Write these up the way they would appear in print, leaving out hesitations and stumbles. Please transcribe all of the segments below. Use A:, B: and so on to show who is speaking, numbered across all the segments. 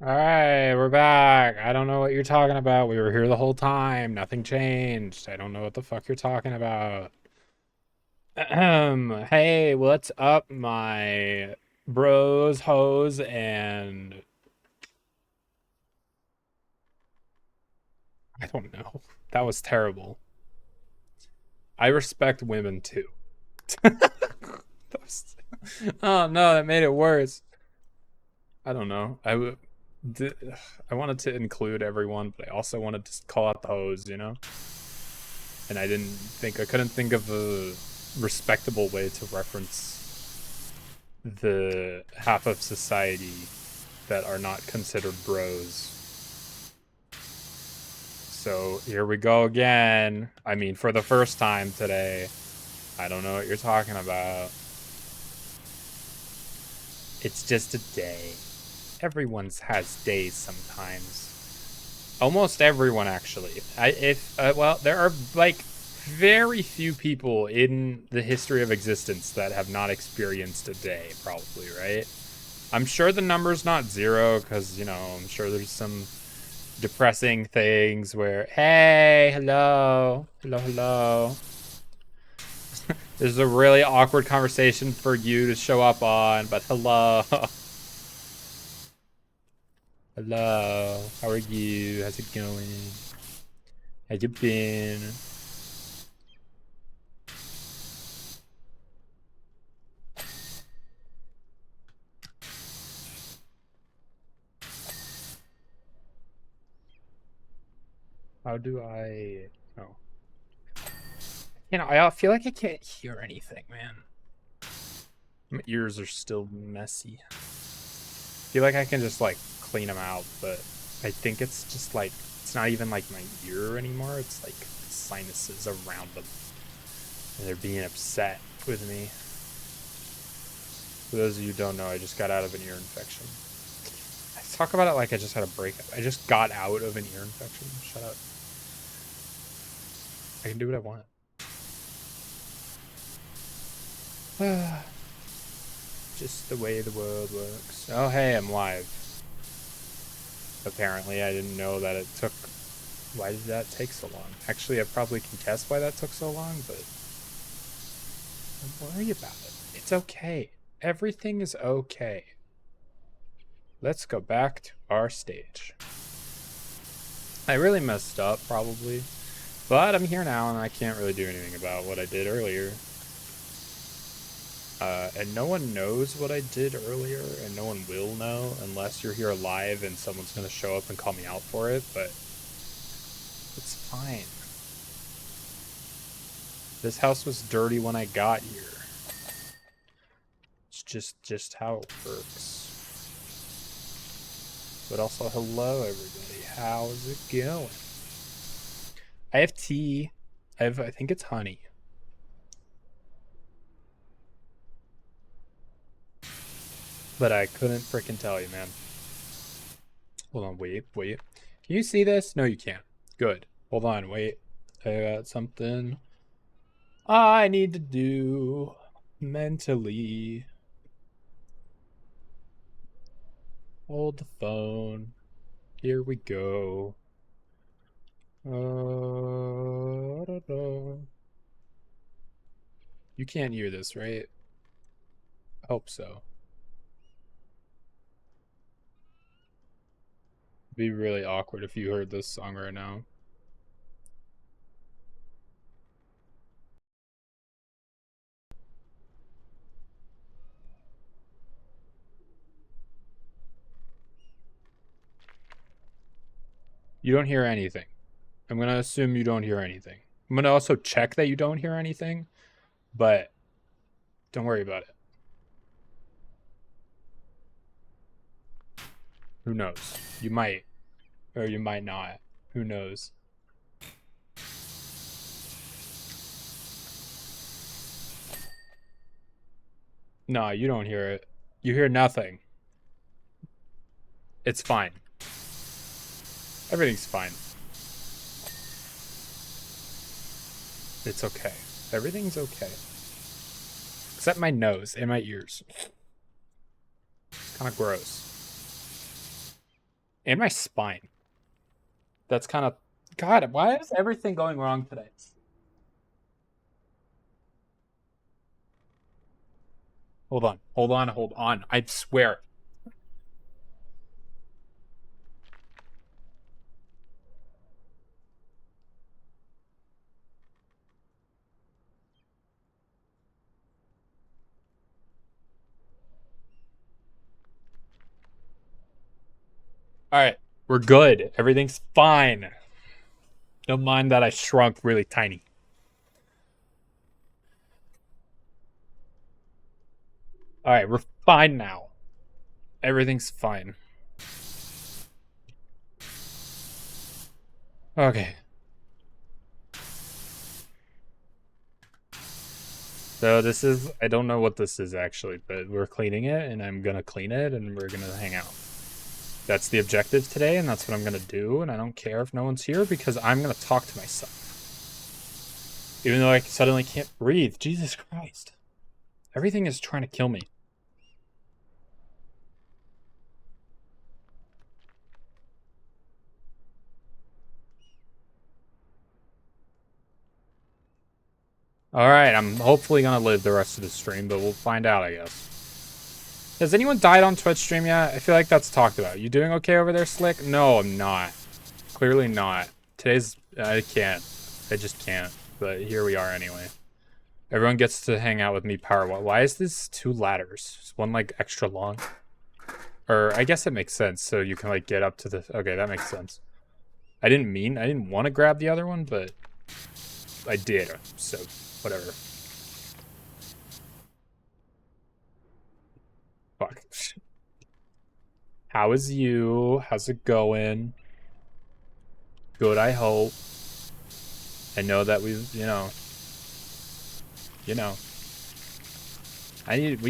A: All right, we're back. I don't know what you're talking about. We were here the whole time. Nothing changed. I don't know what the fuck you're talking about. Hey, what's up, my bros, hoes, and I don't know. That was terrible. I respect women too. That was- Oh no, that made it worse. I don't know. I wanted to include everyone, but I also wanted to call out the hoes, you know? And I couldn't think of a respectable way to reference the half of society that are not considered bros. So here we go again. I mean, for the first time today. I don't know what you're talking about. It's just a day. Everyone's has days sometimes. Almost everyone, actually. Well, there are like very few people in the history of existence that have not experienced a day, probably, right? I'm sure the number's not zero because, I'm sure there's some depressing things where, hey, hello, hello, hello. This is a really awkward conversation for you to show up on, but hello. Hello, how are you? How's it going? How you been? How do I? Oh, I feel like I can't hear anything, man. My ears are still messy. I feel like I can just like clean them out, but I think it's just like it's not even like my ear anymore. It's like the sinuses around them, and they're being upset with me. For those of you who don't know, I just got out of an ear infection. I talk about it like I just had a breakup. I just got out of an ear infection. Shut up. I can do what I want. Just the way the world works. Oh, hey, I'm live. Apparently, I didn't know that it took. Why did that take so long? Actually, I probably can guess why that took so long, but don't worry about it. It's okay. Everything is okay. Let's go back to our stage. I really messed up, probably, but I'm here now and I can't really do anything about what I did earlier. And no one knows what I did earlier, and no one will know unless you're here live and someone's going to show up and call me out for it, but it's fine. This house was dirty when I got here. It's just how it works. But also, hello everybody. How's it going? I have tea. I think it's honey. But I couldn't freaking tell you, man. Hold on, wait. Can you see this? No, you can't. Good. Hold on, wait. I got something I need to do mentally. Hold the phone. Here we go. I don't know. You can't hear this, right? I hope so. It'd be really awkward if you heard this song right now. You don't hear anything. I'm gonna assume you don't hear anything. I'm gonna also check that you don't hear anything, but don't worry about it. Who knows? You might, or you might not. Who knows? No, you don't hear it. You hear nothing. It's fine. Everything's fine. It's okay. Everything's okay. Except my nose and my ears. It's kind of gross. And my spine. That's kind of... God, why is everything going wrong today? Hold on. Hold on. Hold on. I swear. All right. We're good. Everything's fine. Don't mind that I shrunk really tiny. All right. We're fine now. Everything's fine. Okay. So this is, I don't know what this is actually, but we're cleaning it and I'm going to clean it and we're going to hang out. That's the objective today and that's what I'm going to do. And I don't care if no one's here because I'm going to talk to myself. Even though I suddenly can't breathe. Jesus Christ. Everything is trying to kill me. Alright, I'm hopefully going to live the rest of the stream, but we'll find out, I guess. Has anyone died on Twitch stream yet? I feel like that's talked about. You doing okay over there, Slick? No, I'm not. Clearly not. Today's... I can't. I just can't. But here we are anyway. Everyone gets to hang out with me power. Why is this 2 ladders? Is one, like, extra long? Or, I guess it makes sense, so you can, like, get up to the... Okay, that makes sense. I didn't want to grab the other one, but I did, so whatever. Fuck. How is you? How's it going? Good, I hope. I know that we've, you know. Yep. I need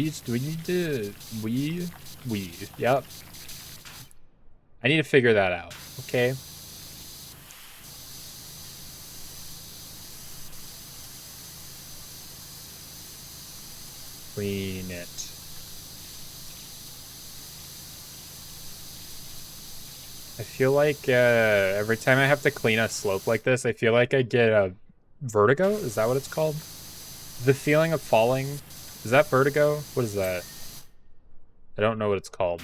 A: to figure that out, okay? Clean it. I feel like every time I have to clean a slope like this, I feel like I get a vertigo? Is that what it's called? The feeling of falling? Is that vertigo? What is that? I don't know what it's called.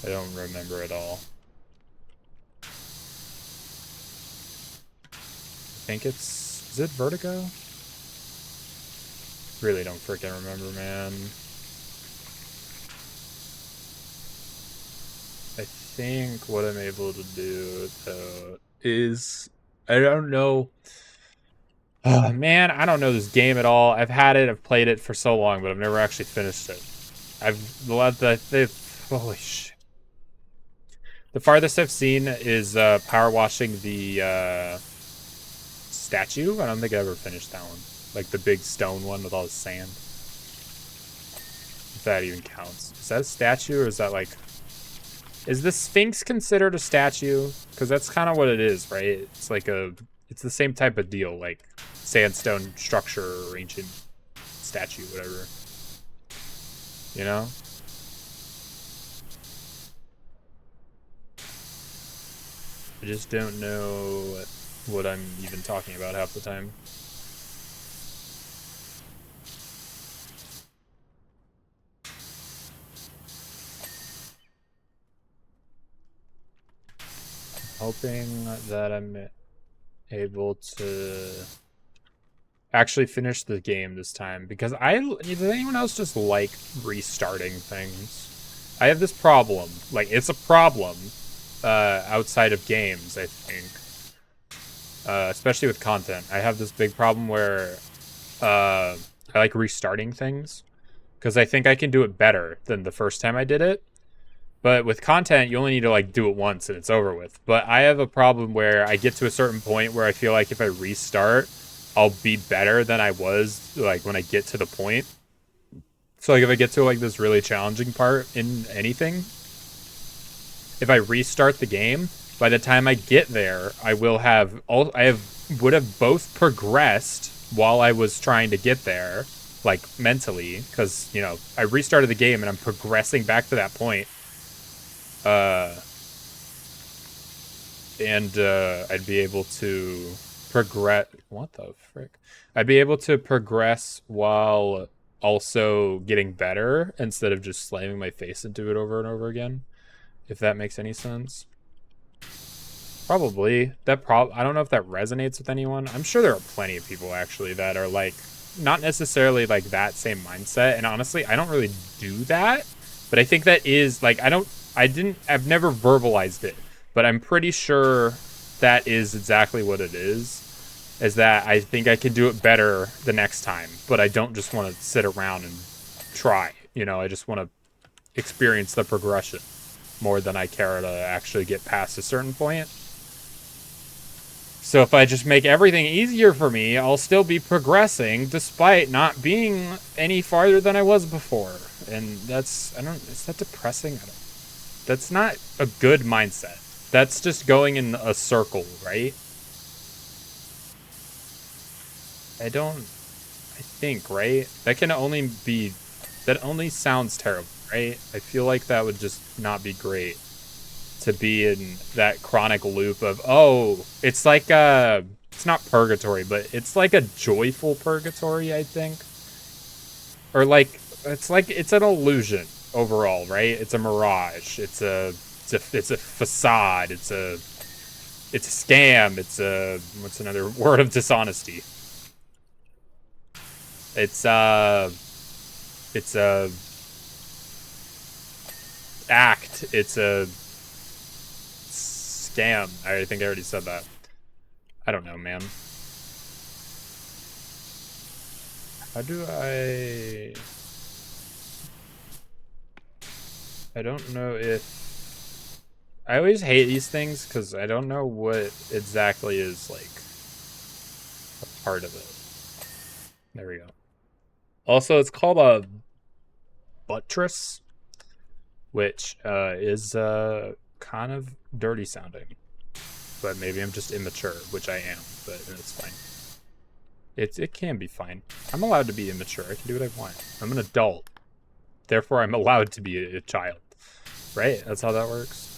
A: I don't remember at all. I think it's... Is it vertigo? Really don't freaking remember, man. I think what I'm able to do, though, is... I don't know... Oh, man, I don't know this game at all. I've had it, I've played it for so long, but I've never actually finished it. Holy shit. The farthest I've seen is power washing the statue. I don't think I ever finished that one. Like the big stone one with all the sand. If that even counts. Is that a statue or is that like... Is the Sphinx considered a statue? Because that's kind of what it is, right? It's like a... It's the same type of deal, like sandstone structure or ancient statue, whatever. You know? I just don't know what I'm even talking about half the time. Hoping that I'm able to actually finish the game this time, because does anyone else just like restarting things? I have this problem, like it's a problem outside of games, I think, especially with content. I have this big problem where I like restarting things because I think I can do it better than the first time I did it. But with content, you only need to like do it once and it's over with. But I have a problem where I get to a certain point where I feel like if I restart, I'll be better than I was like when I get to the point. So like if I get to like this really challenging part in anything, if I restart the game, by the time I get there, I would have both progressed while I was trying to get there, like mentally, because you know I restarted the game and I'm progressing back to that point. Uh, and I'd be able to progress. What the frick? I'd be able to progress while also getting better instead of just slamming my face into it over and over again. If that makes any sense. Probably. I don't know if that resonates with anyone. I'm sure there are plenty of people actually that are like not necessarily like that same mindset. And honestly, I don't really do that. But I think that is like I've never verbalized it, but I'm pretty sure that is exactly what it is. Is that I think I can do it better the next time, but I don't just want to sit around and try. You know, I just want to experience the progression more than I care to actually get past a certain point. So if I just make everything easier for me, I'll still be progressing despite not being any farther than I was before. And is that depressing? That's not a good mindset. That's just going in a circle, right? I think, right? That only sounds terrible, right? I feel like that would just not be great. To be in that chronic loop of it's like it's not purgatory, but it's like a joyful purgatory, I think, or like it's an illusion overall, right? It's a mirage. It's a facade. It's a scam. What's another word of dishonesty? It's a act. It's a scam. I think I already said that. I don't know, man. How do I don't know if... I always hate these things because I don't know what exactly is, like, a part of it. There we go. Also, it's called a buttress, which is kind of dirty sounding. But maybe I'm just immature, which I am, but it's fine. It can be fine. I'm allowed to be immature. I can do what I want. I'm an adult. Therefore, I'm allowed to be a child. Right? That's how that works.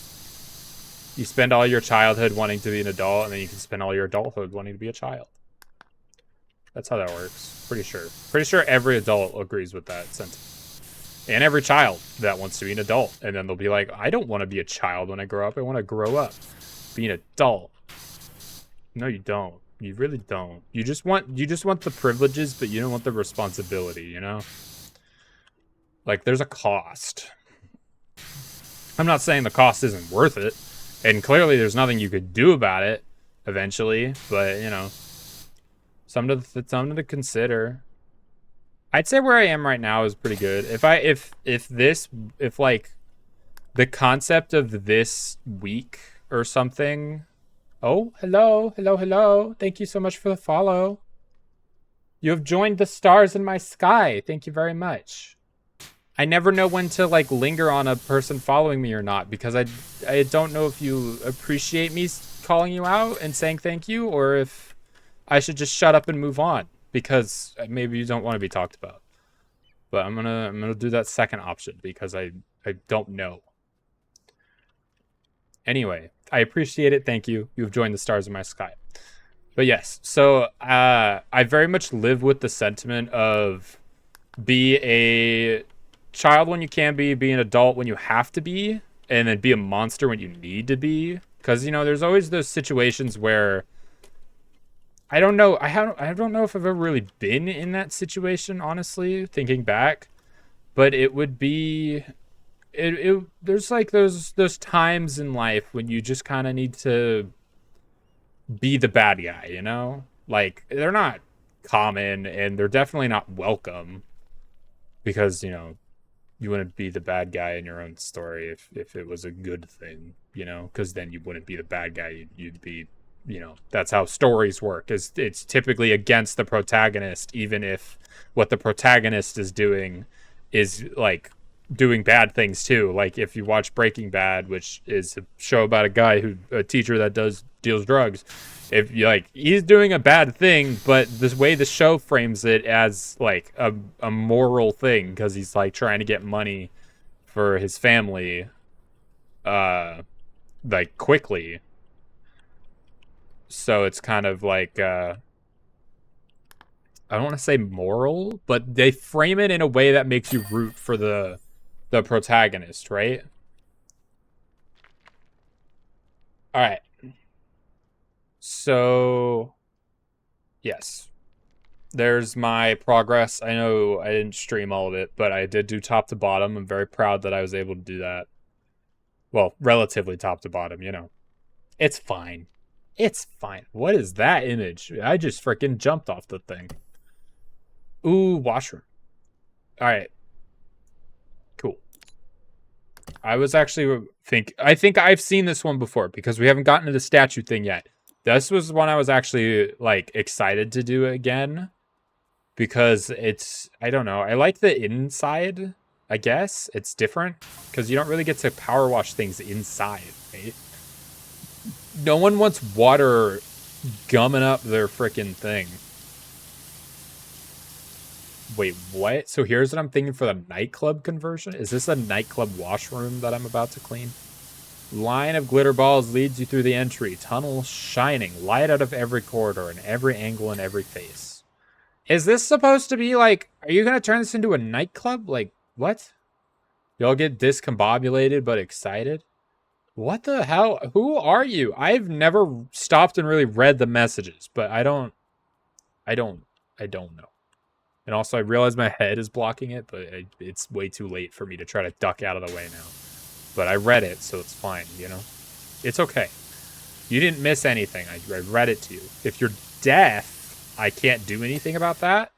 A: You spend all your childhood wanting to be an adult, and then you can spend all your adulthood wanting to be a child. That's how that works. Pretty sure. Pretty sure every adult agrees with that sentiment. And every child that wants to be an adult. And then they'll be like, I don't want to be a child when I grow up. I want to grow up. Be an adult. No, you don't. You really don't. You just want the privileges, but you don't want the responsibility, you know? Like, there's a cost. I'm not saying the cost isn't worth it. And clearly there's nothing you could do about it eventually. But, you know, something to consider. I'd say where I am right now is pretty good. If like the concept of this week or something. Oh, hello. Thank you so much for the follow. You have joined the stars in my sky. Thank you very much. I never know when to like linger on a person following me or not because I don't know if you appreciate me calling you out and saying thank you or if I should just shut up and move on because maybe you don't want to be talked about. But I'm gonna do that second option because I don't know. Anyway, I appreciate it. Thank you. You've joined the stars in my sky. But yes, so I very much live with the sentiment of be a child when you can be an adult when you have to be, and then be a monster when you need to be. Because, you know, there's always those situations where I don't know. I don't know if I've ever really been in that situation, honestly, thinking back. But it would be... there's like those times in life when you just kind of need to be the bad guy, you know? Like, they're not common and they're definitely not welcome because, you know, you wouldn't be the bad guy in your own story if it was a good thing, you know? Because then you wouldn't be the bad guy. You'd be, you know, that's how stories work. Is it's typically against the protagonist, even if what the protagonist is doing is like doing bad things too. Like if you watch Breaking Bad, which is a show about a teacher that deals drugs. If you like, he's doing a bad thing, but the way the show frames it as like a moral thing because he's like trying to get money for his family. like quickly. So it's kind of like I don't want to say moral, but they frame it in a way that makes you root for the protagonist, right? All right. So, yes. There's my progress. I know I didn't stream all of it, but I did do top to bottom. I'm very proud that I was able to do that. Well, relatively top to bottom, you know. It's fine. It's fine. What is that image? I just freaking jumped off the thing. Ooh, washroom. All right. Cool. I think I've seen this one before because we haven't gotten to the statue thing yet. This was one I was actually like excited to do again because it's, I don't know, I like the inside. I guess it's different because you don't really get to power wash things inside, right? No one wants water gumming up their freaking thing. Wait, what? So here's what I'm thinking for the nightclub conversion. Is this a nightclub washroom that I'm about to clean? Line of glitter balls leads you through the entry. Tunnel shining. Light out of every corridor and every angle and every face. Is this supposed to be like, are you going to turn this into a nightclub? Like, what? Y'all get discombobulated but excited? What the hell? Who are you? I've never stopped and really read the messages, but I don't know. And also, I realize my head is blocking it, but it's way too late for me to try to duck out of the way now. But I read it, so it's fine, you know? It's okay. You didn't miss anything. I read it to you. If you're deaf, I can't do anything about that.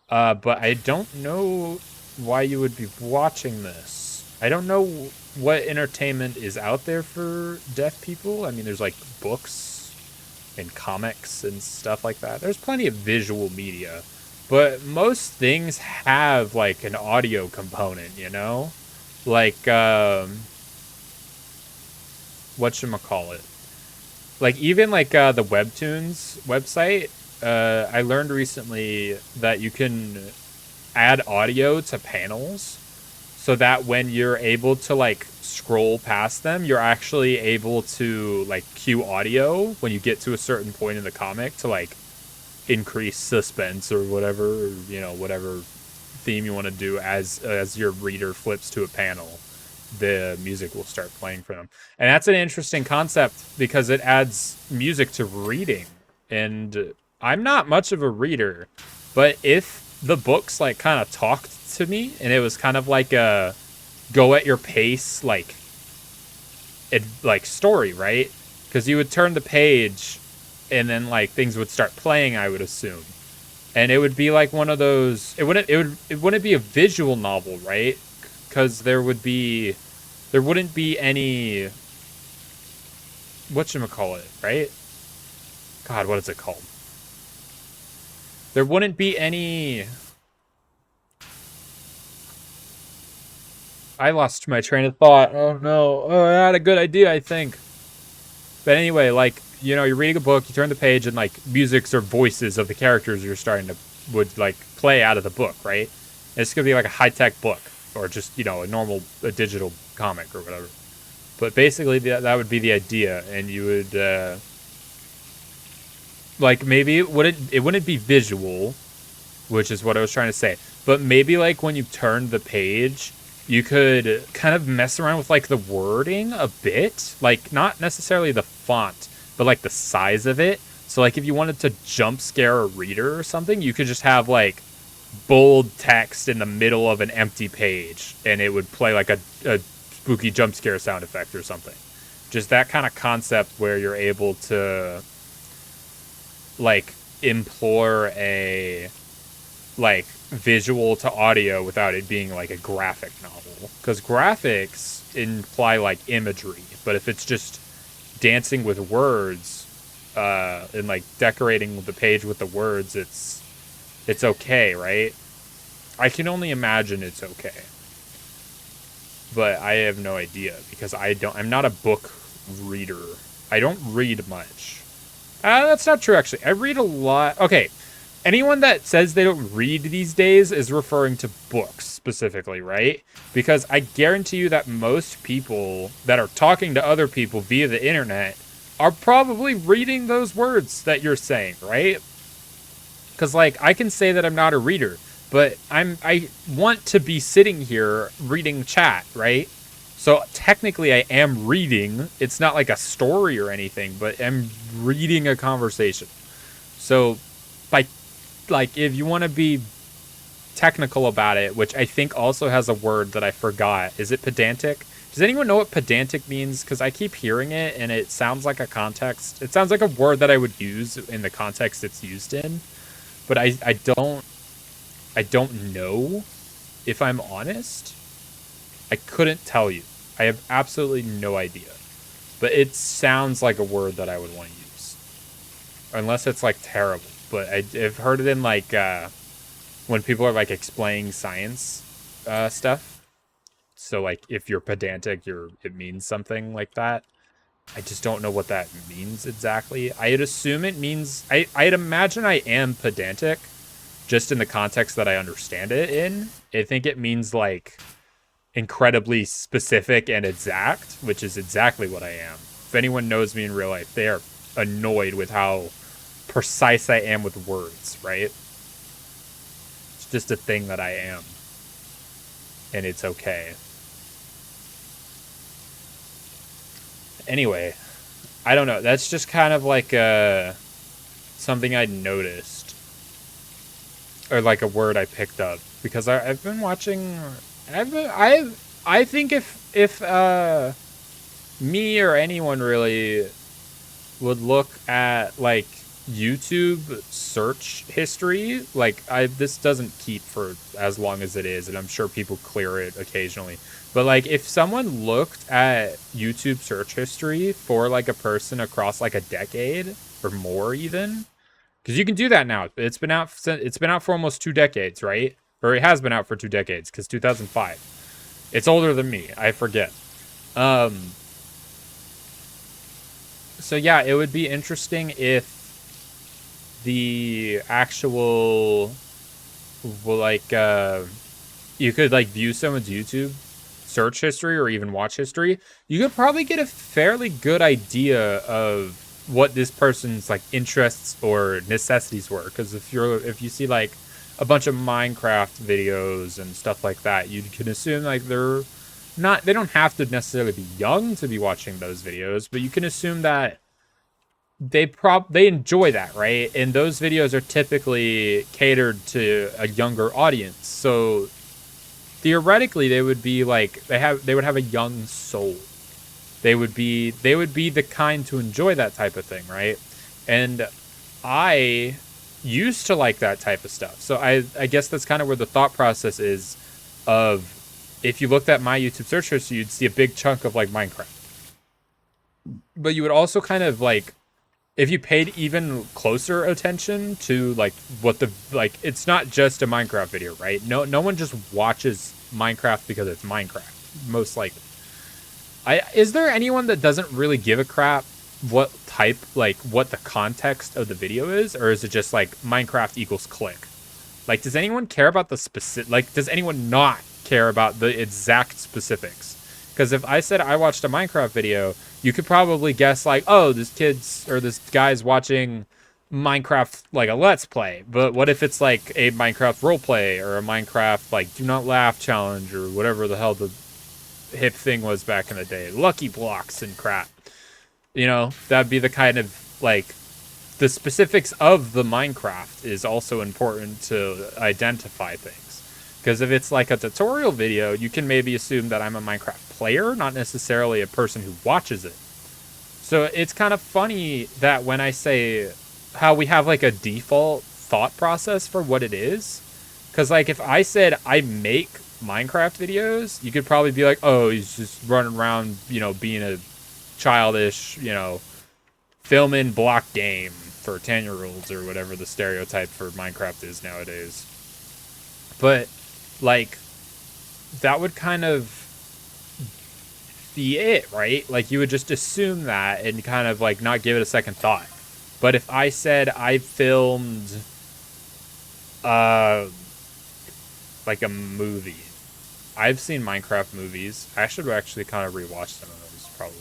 A: But I don't know why you would be watching this. I don't know what entertainment is out there for deaf people. I mean, there's like books and comics and stuff like that. There's plenty of visual media. But most things have like an audio component, you know? Like, whatchamacallit? Like, even like the Webtoons website, I learned recently that you can add audio to panels so that when you're able to like scroll past them, you're actually able to like cue audio when you get to a certain point in the comic to like increase suspense or whatever, or, you know, whatever theme you want to do as your reader flips to a panel, the music will start playing for them. And that's an interesting concept because it adds music to reading. And I'm not much of a reader, but if the books like kind of talked to me and it was kind of like a go at your pace like story, right? Because you would turn the page and then like things would start playing, I would assume. And it would be like one of those, it wouldn't be a visual novel, right? Because there wouldn't be any whatchamacallit, right? God, what is it called? There wouldn't be any, I lost my train of thought. Oh no. Oh, I had a good idea, I think. But anyway, like, you know, you're reading a book, you turn the page, and like musics or voices of the characters you're starting to would like play out of the book, right? And it's gonna be like a high-tech book, or just, you know, a digital comic or whatever. But basically, that would be the idea, and you would like maybe it wouldn't be visual, which is what I was trying to say. But maybe like when you turn the page, you could kind of mess around with like the wording a bit, like not necessarily the font, but like the size of it. So like if you wanted to jump scare a reader or something, you could just have like bold text in the middle of an empty page and it would play like a spooky jump scare sound effect or something. Just that kind of concept where you're able to like implore a like visual to audio without it being like a graphic novel, because graphics imply like imagery, but if it's just dancing with words and like decorating the page with the words, it's okay, right? I can only imagine it's okay, but I have no idea because I'm not a book reader. I don't read much. That's not true, actually. I read a lot. Okay, anyone that says they don't read these days is referring to books specifically, right? Because I guarantee you that most people that are talking to other people via the internet are probably reading those words that you're saying, right? Because like I can say that I'm not a reader, but I want to be sitting here reading chat, right? So technically I am reading. It's not like a story or anything, but I'm reading a conversation. So by like if you want to be technical about it, which I think also has a word that I forgot. Is it pedantic? Does anyone know what pedantic means? Because I keep hearing it and it sounds like a context. It sounds like a word that I would use in the context it's used in. But I don't know if I'm honest. I couldn't tell you. I have absolutely no idea. But it sounds like a word that I would want to use. Unless it's like terrible. But I've heard it in like when people are like explaining science stuff. So like if you're pedantic, it means something like that. I just don't know what that means exactly. I'd assume it means I'd imagine I am pedantic just in the context that I understand it in. I think it means like incredibly specific and exact, which is exactly what I am. If anyone knows me in real life, they are annoyed with how precise I am with words, right? It's just a thing that I am. And it's okay. Anyway, I don't know. That's just kind of like something I noticed. Or like a word I picked up. Because I've been watching... I think if me or anyone really would look at like YouTube search history, like this doesn't keep for as long as it is, and I'm sure people clear it occasionally. But like if someone looked at YouTube search history for like a person across like a decade or more even, because you can do that now. It's been out for almost 2 decades, right? Or it has been out for 2 decades, because 2005. It's older than me. I forget. So yeah, it would be interesting if the actual, well, like, you could like view someone's YouTube search history or even watch history. You could probably get a fairly good idea of what this person's like interests or necessities were. Because if you see like a bunch of Minecraft videos and stuff like that, you can assume like they don't have to necessarily be young to be watching those videos, but you can assume that they enjoy that, right? And those videos are typically catered to a younger audience. So theoretically they would be like they would have a young soul. They would be the kind to enjoy that type of thing, right? And I used to like that type of stuff. So I guess that's kind of where the thought process is of, if you looked at my YouTube search history, you'd see a big chunk of like Minecraft. But you would also kind of like, if you paid even closer attention to like what it's not just a Minecraft video, right? No one just watches Minecraft because it's Minecraft, most likely. Is there anyone that doesn't really give a crap what type, like what the context of the video is, or is it just like Minecraft equals click? Like, does anyone care about the specific, like, does anyone not care about the exact specifics? Because if I said I watched a Minecraft video, you could probably guess like, oh, this guy's watching Minecraft like a Let's Play. But what if it's like a Minecraft roleplay or a Minecraft like do not laugh challenge or whatever the hell the hip thing was back in the day, Lucky Blocks and crap. You know, that'd be the kind of like, the specifics of the Minecraft is also important to identify things. Because if it's like a tutorial video, you can maybe assume that I'm a Minecraft player, not necessarily a person who watches it. So it's kind of funny that when I say how we have like a default thought process for what it is. Because like if I said I make Minecraft videos, you could probably be like, oh, he's just running around, being a childish, filming block game for 10-year-olds or whatever the stereotype for Minecraft is nowadays. But like that would kind of be it, right? Like you would just assume that and kind of like not give it a second thought. But if I said I filmed Uh, like a movie. I've seen Minecraft movies. I should actually kind of rewatch some of those, probably.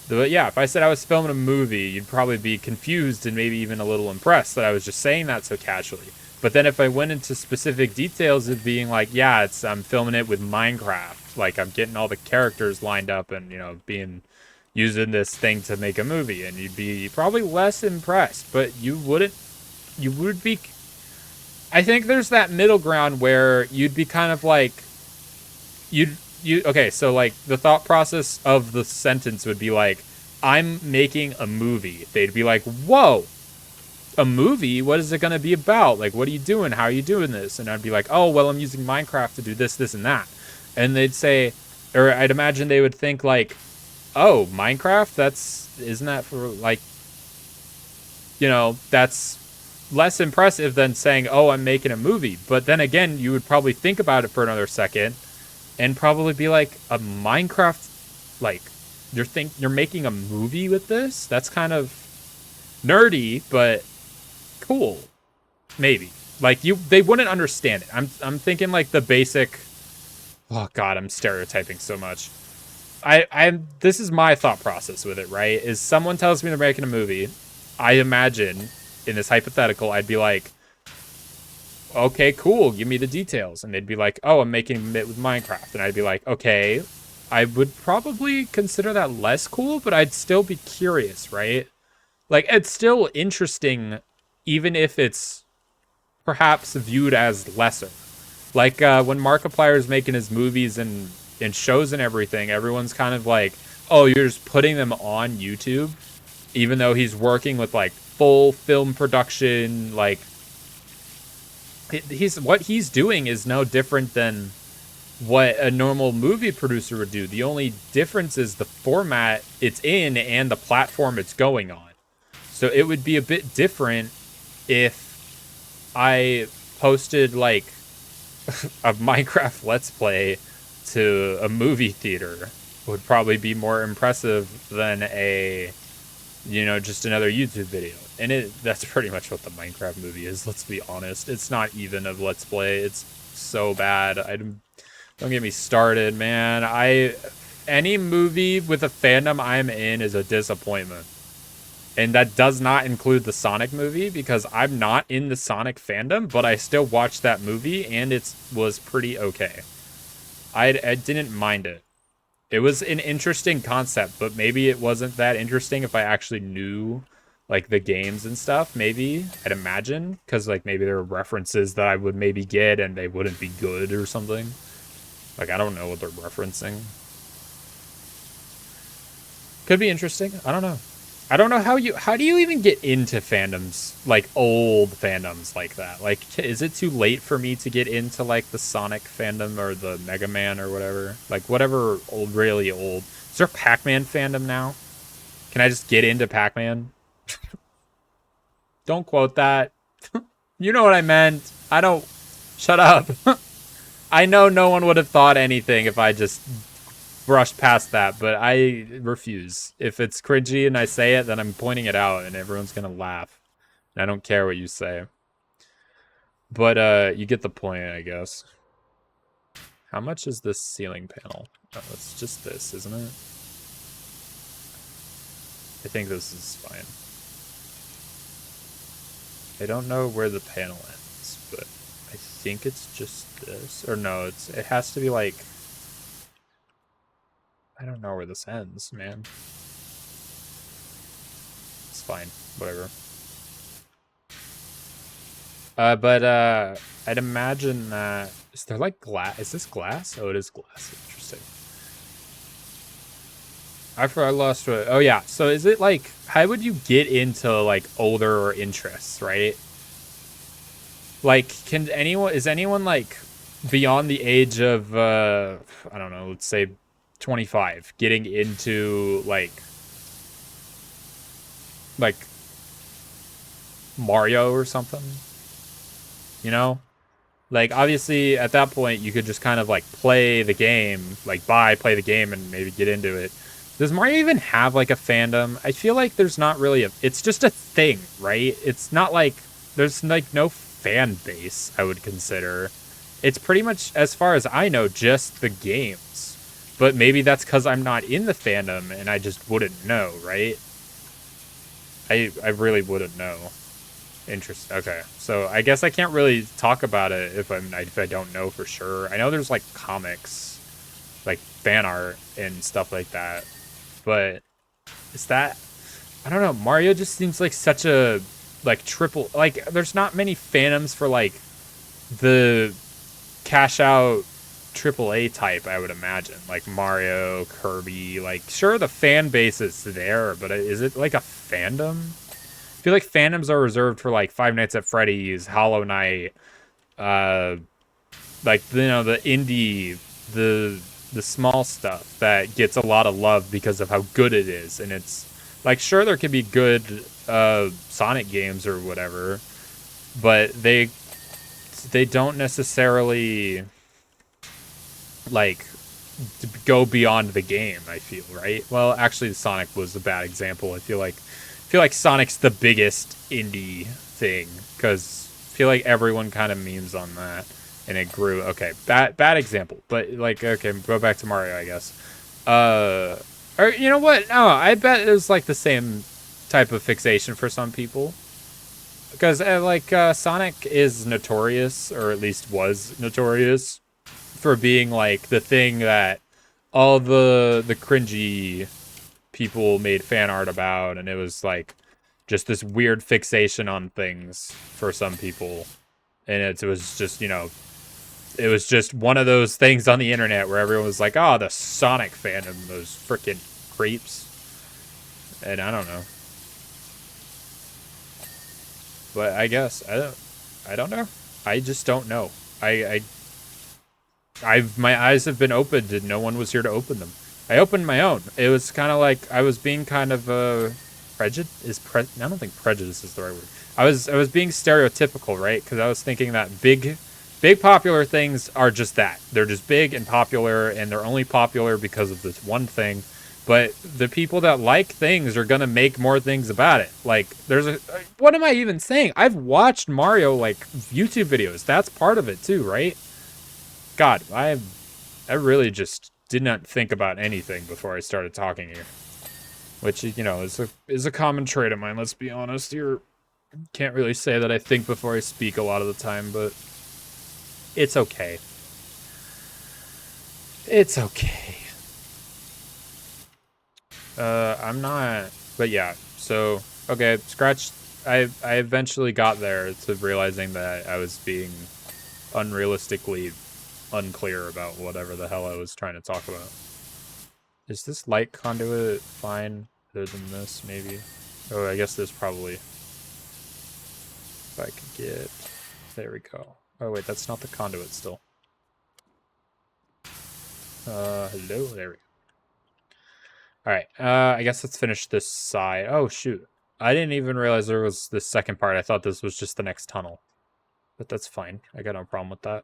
A: But yeah, if I said I was filming a movie, you'd probably be confused and maybe even a little impressed that I was just saying that so casually. But then if I went into specific details of being like, yeah, I'm filming it with Minecraft, like I'm getting all the characters lined up and being using this thing to make a movie, and you'd be probably less impressed, but you would be. I think there's that middle ground where you'd be kind of like, you okay, so like the thought process of the sentence would be like, I'm making a movie. They'd be like, whoa, a movie? What is it going to be about? Like, what are you doing? How are you doing this? And I'd be like, oh, well, I'm using Minecraft to do this, this, and that. And they'd say, or I'd imagine they would think like, oh, Minecraft? Isn't that for like, that's less impressive than saying, oh, I'm making a movie. But then again, you would probably think about it for another second and probably be like, a Minecraft, like, you're making a movie with this? That's kind of nerdy, but cool. Maybe. Like, they wouldn't understand it. I'm thinking like the basic. Oh god, I'm stereotyping so much. This is my thought process with it, right? Is someone tells me they're making a movie, I imagine in this hypothetical, I'd be like, okay, cool, give me the details. And they'd be like, oh, I'm making it with Minecraft. And I'd be like, okay, I would probably consider that less cool, but I'd still be curious, right? Like, it's still interesting, even if it's perhaps viewed as lesser. Like, when Markiplier's making his movies and shows and everything, everyone's kind of like, oh, you're just putting them on YouTube, even though he's working with, like, full film production, like, what he's doing is no different than what a normal movie producer would do. The only difference is the format it's in and the platform it's going on. So it would be a bit different if I posted like a Minecraft Let's Play to a movie theater. Would probably be more impressive than just another YouTube video. And that's pretty much what the Minecraft movie is, let's be honest. It's not even a Let's Play. It's so bad. Don't get me started, man. Any movie with a fandom I'm in is a disappointment. And that does not include the Sonic movie, because I'm not in the Sonic fandom, but I still watched that movie, and it was pretty okay. I didn't mind it. It was an interesting concept, but maybe it wasn't that interesting if I actually knew, like, the games and stuff, maybe. I'd imagine, because, like, maybe there were references that I would maybe get, and they wouldn't be good or something. Like, I don't know what they're referencing. Could be interesting. I don't know. I don't know how do you even get into fandoms, like old fandoms like that? Like, is it too late for me to get into like the Sonic fandom or the Mega Man or whatever? Like whatever old, really old. Is there a Pac-Man fandom now? Can I just get into Pac-Man? Don't quote that. You know what I meant. I don't. Shut up. I know no one would have thought anything if I just brushed past that, but I refuse. If it's cringy and I say it, then I'm pointing it out and everyone's gonna laugh. And I don't care what you say. But you get the point, I guess. How much is this ceiling panel? Oh, it's just this, isn't it? I think this is fine. I don't know where the panel ends, but I think it's just this. Or no, it has to be like, I don't know where this ends, man. It's fine. Whatever. But I'd imagine that... Is there like glass? Is this glass? Oh, it is glass. Interesting. I lost what... Oh, yeah. So is it like... How would you get into like older interests, right? Like, is anyone like beyond the age of, I don't know, let's say 25, getting into like Mario or something, like obviously at that point you could just kind of like play the game, like play the game and maybe get into it. Does Mario even have like a fandom? I feel like there's not really it's just a thing, right? It's not like there's like no fan base, I would consider. It's pretty much, as far as I know, just the games. But maybe that's because I'm not in the fandom and I just wouldn't know, right? I really wouldn't know. Interesting. Okay, so I guess I can't really talk about it if I don't know for sure. I know there's like comics, like fan art and stuff like that, but is that, I don't know. Mario just seems like such a like triple, like there's not many fandoms for like the cash out triple A type, I would imagine. Like Mario, Kirby, like sure the fan base is there, but is it like a fandom? I feel like fandoms are reserved for like Five Nights at Freddy's, Hollow Knight, uh, like the indie, the small stuff that gets a lot of love because of how good it is, and it's like sure there could be good Sonic games or whatever, but they don't necessarily like go beyond the game. I feel right. Well, actually, Sonic was a bad example. I feel like Sonic's the biggest indie thing because I feel like everyone kind of memes on that, and it grew. Okay, bad example, but like okay, go back to Mario, I guess. Or you know what? No, I bet it was like the same type of fixation for some people because Sonic is notorious, or at least was notorious for being like the thing that all the cringy people made fan art about, and it was like just this weird fixation on things for some people, and it was just it was just one of those things on the internet where everyone was like, oh, the Sonic fandom, those freaking creeps. And I don't know, but I guess I don't know. I just don't know. I've my eyes have been opened and no one was here to open them. I opened my own. It was kind of like I was being kind of I don't think prejudice is the right word. I was being stereotypical, right? Because I was thinking that big popular things are just that. They're just big and popular, and they're only popular because of this one thing. But the people that like things are gonna make more things about it. Like what am I even saying? I've watched Mario like YouTube videos. That's part of it too, right? God, I really just did not think about anything before I started talking here, which is a common trait of mine. Let's be honest here. Can't really say that I think before I speak a lot of the time, but it's okay. It's okay. I'm not, but yeah. So okay, scratch. I eventually got there to realizing that I was being unrealistically unclear about whatever the hell I was trying to talk about. Is this light conduit fine other than this, maybe? Oh, I guess this probably. If I could get... There we go. Oh, wait, that's not the conduit still. Hello? There we go. Alright, I guess let's finish this side. Oh, shoot. I didn't even realize there was this second part. I thought this was just the next tunnel. But that's fine. I got no problem with that.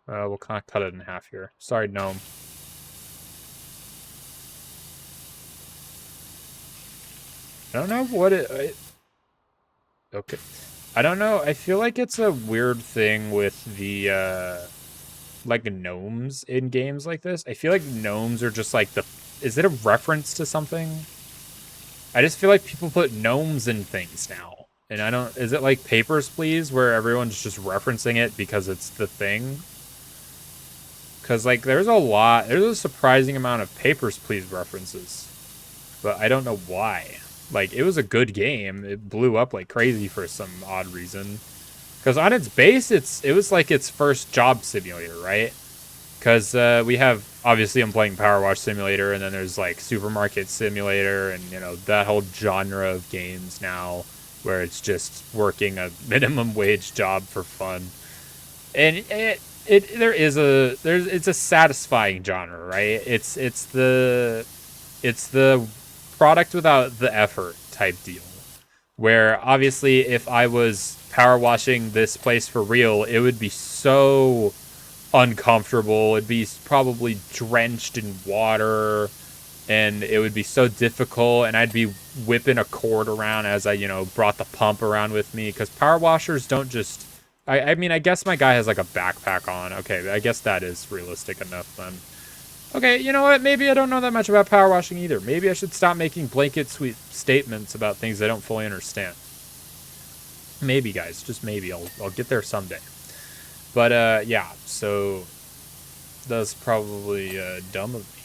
A: We'll kind of cut it in half here. Sorry, gnome. I don't know what okay. I don't know. I feel like it's a weird thing with the, like, gnomes in games like this. I feel like gnomes are just like is it a reference to something? I just feel like people put gnomes in things now. And I don't... Is it like Papers, Please, where everyone's just referencing it because it's the thing? Because, like, there's a surprising amount of Papers, Please references. But I don't know why. Like, it was a good game. It blew up like crazy for some odd reason. Because on its base, it was like its first job simulator, right? Because we have... Obviously, I'm playing Power Wash Simulator, and then there's, like, Supermarket Simulator, and, that whole genre of games now where it's just working a minimum wage job for fun. And it's a satisfying genre, right? It's the product without the effort type deal. Where obviously if I was power washing this place for real, it would be so uncomfortable. It'd be probably drenched in water. and it would be so difficult, and I'd be whipping a cord around as I, brought the pump around with me, because power washers don't just... I mean, I guess my guy has like a backpack on. Okay, I guess that is realistic enough then. Okay, you know what? Maybe I don't know that much about power washing either. Maybe I should stop making blanket sweet statements about things I don't fully understand. Maybe, guys, just maybe. I'll get there someday. But yeah, so that's probably dumb of me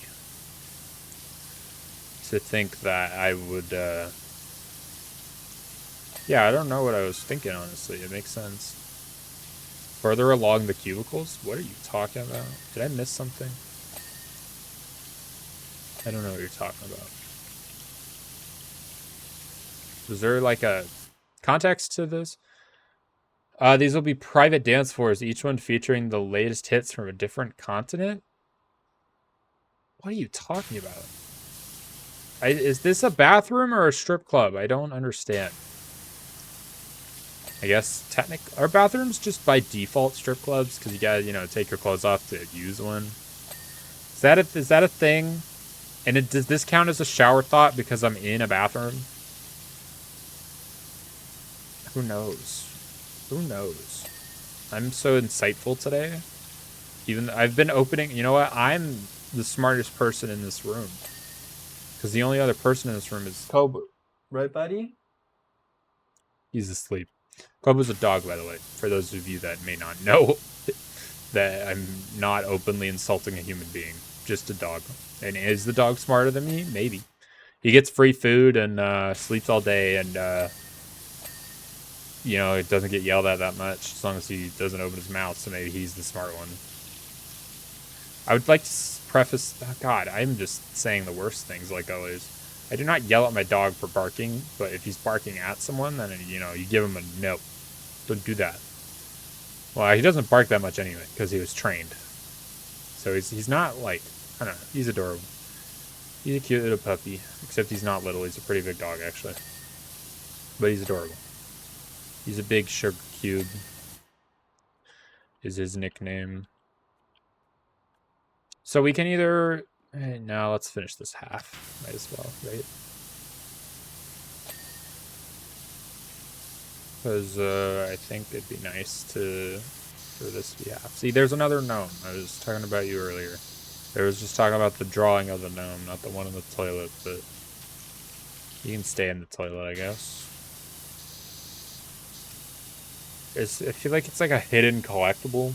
A: to think that I would. Yeah, I don't know what I was thinking, honestly. It makes sense. Further along the cubicles? What are you talking about? Did I miss something? I don't know what you're talking about. Was there like a context to this? These will be private dance floors, each one featuring the latest hits from a different continent? What are you talking about? Is this a bathroom or a strip club? I don't understand. I guess are bathrooms just by default strip clubs? Because you gotta, take your clothes off to use one. Is that a thing? And does this count as a shower thought because I'm in a bathroom? Who knows? Who knows? I'm so insightful today. Even I've been opening. You know what? I'm the smartest person in this room. Because the only other person in this room is Kobu. Right, buddy? He's asleep. Kobu's a dog, by the way. For those of you that may not know, that I'm not openly insulting a human being. Just a dog. And is the dog smarter than me? Maybe. He gets free food and sleeps all day and, it doesn't get yelled at that much as long as he doesn't open his mouth, so maybe he's the smart one. I would like to preface... Oh God, I'm just saying the worst things like always. I do not yell at my dog for barking, but if he's barking at someone, then, you give him a no. Don't do that. Well, he doesn't bark that much anyway, because he was trained. So he's not, like... I don't know. He's adorable. He's a cute little puppy. Except he's not little. He's a pretty big dog, actually. But he's adorable. He's a big sugar cube. Is his nickname. So we can either... Now let's finish this half. Might as well, right? Because I think it'd be nice for this to be half. See, there's another gnome. I was talking about you earlier. I was just talking about the drawing of the gnome, not the one in the toilet, but you can stay in the toilet, I guess. I feel like it's like a hidden collectible.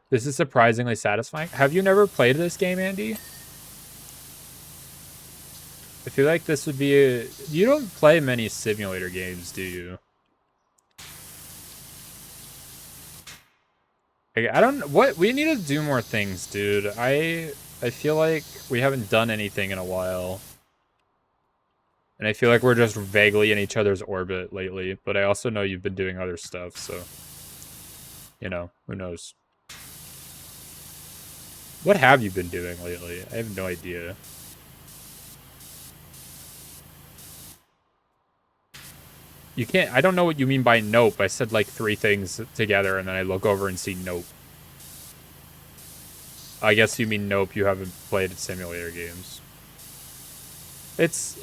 A: This is surprisingly satisfying. Have you never played this game, Andy? I feel like this would be You don't play many simulator games, do you? I don't... What? We need to do more things, dude. I feel like we haven't done anything in a while. And I feel like we're just vaguely in each other's orbit lately. But I also know you've been doing other stuff, so... who knows? What have you been doing lately? I have no idea. You can't... I don't know what you mean by nope. I said like 3 things together, and then I look over and see nope. I guess you mean nope, you haven't played simulator games. It's,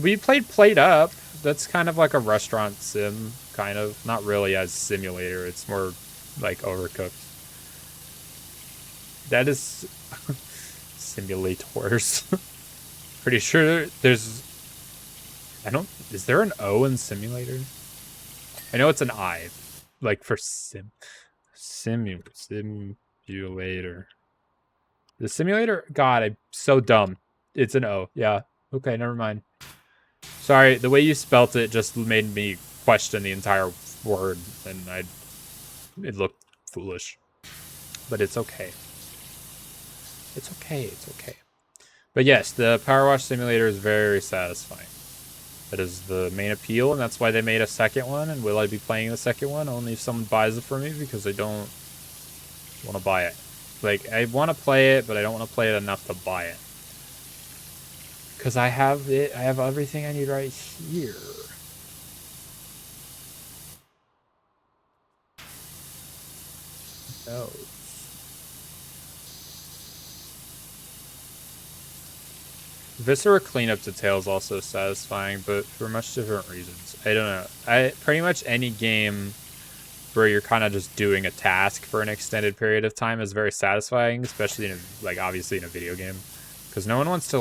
A: we played Plate Up. That's kind of like a restaurant sim, kind of. Not really as simulator, it's more like Overcooked. That is... simulators. Pretty sure there's... Is there an O in simulator? I know it's an I. Like for simulator. The simulator? God, I'm so dumb. It's an O. Yeah. Okay, never mind. Sorry, the way you spelt it just made me question the entire word, and it looked foolish. But it's okay. It's okay, it's okay. But yes, the Power Wash Simulator is very satisfying. That is the main appeal, and that's why they made a second one. And will I be playing the second one? Only if someone buys it for me, because I don't want to buy it. Like, I want to play it, but I don't want to play it enough to buy it. Because I have everything I need right here. No. Viscera cleanup detail is also satisfying, but for much different reasons. I don't know. Pretty much any game where you're kind of just doing a task for an extended period of time is very satisfying, especially in obviously in a video game, because no one wants to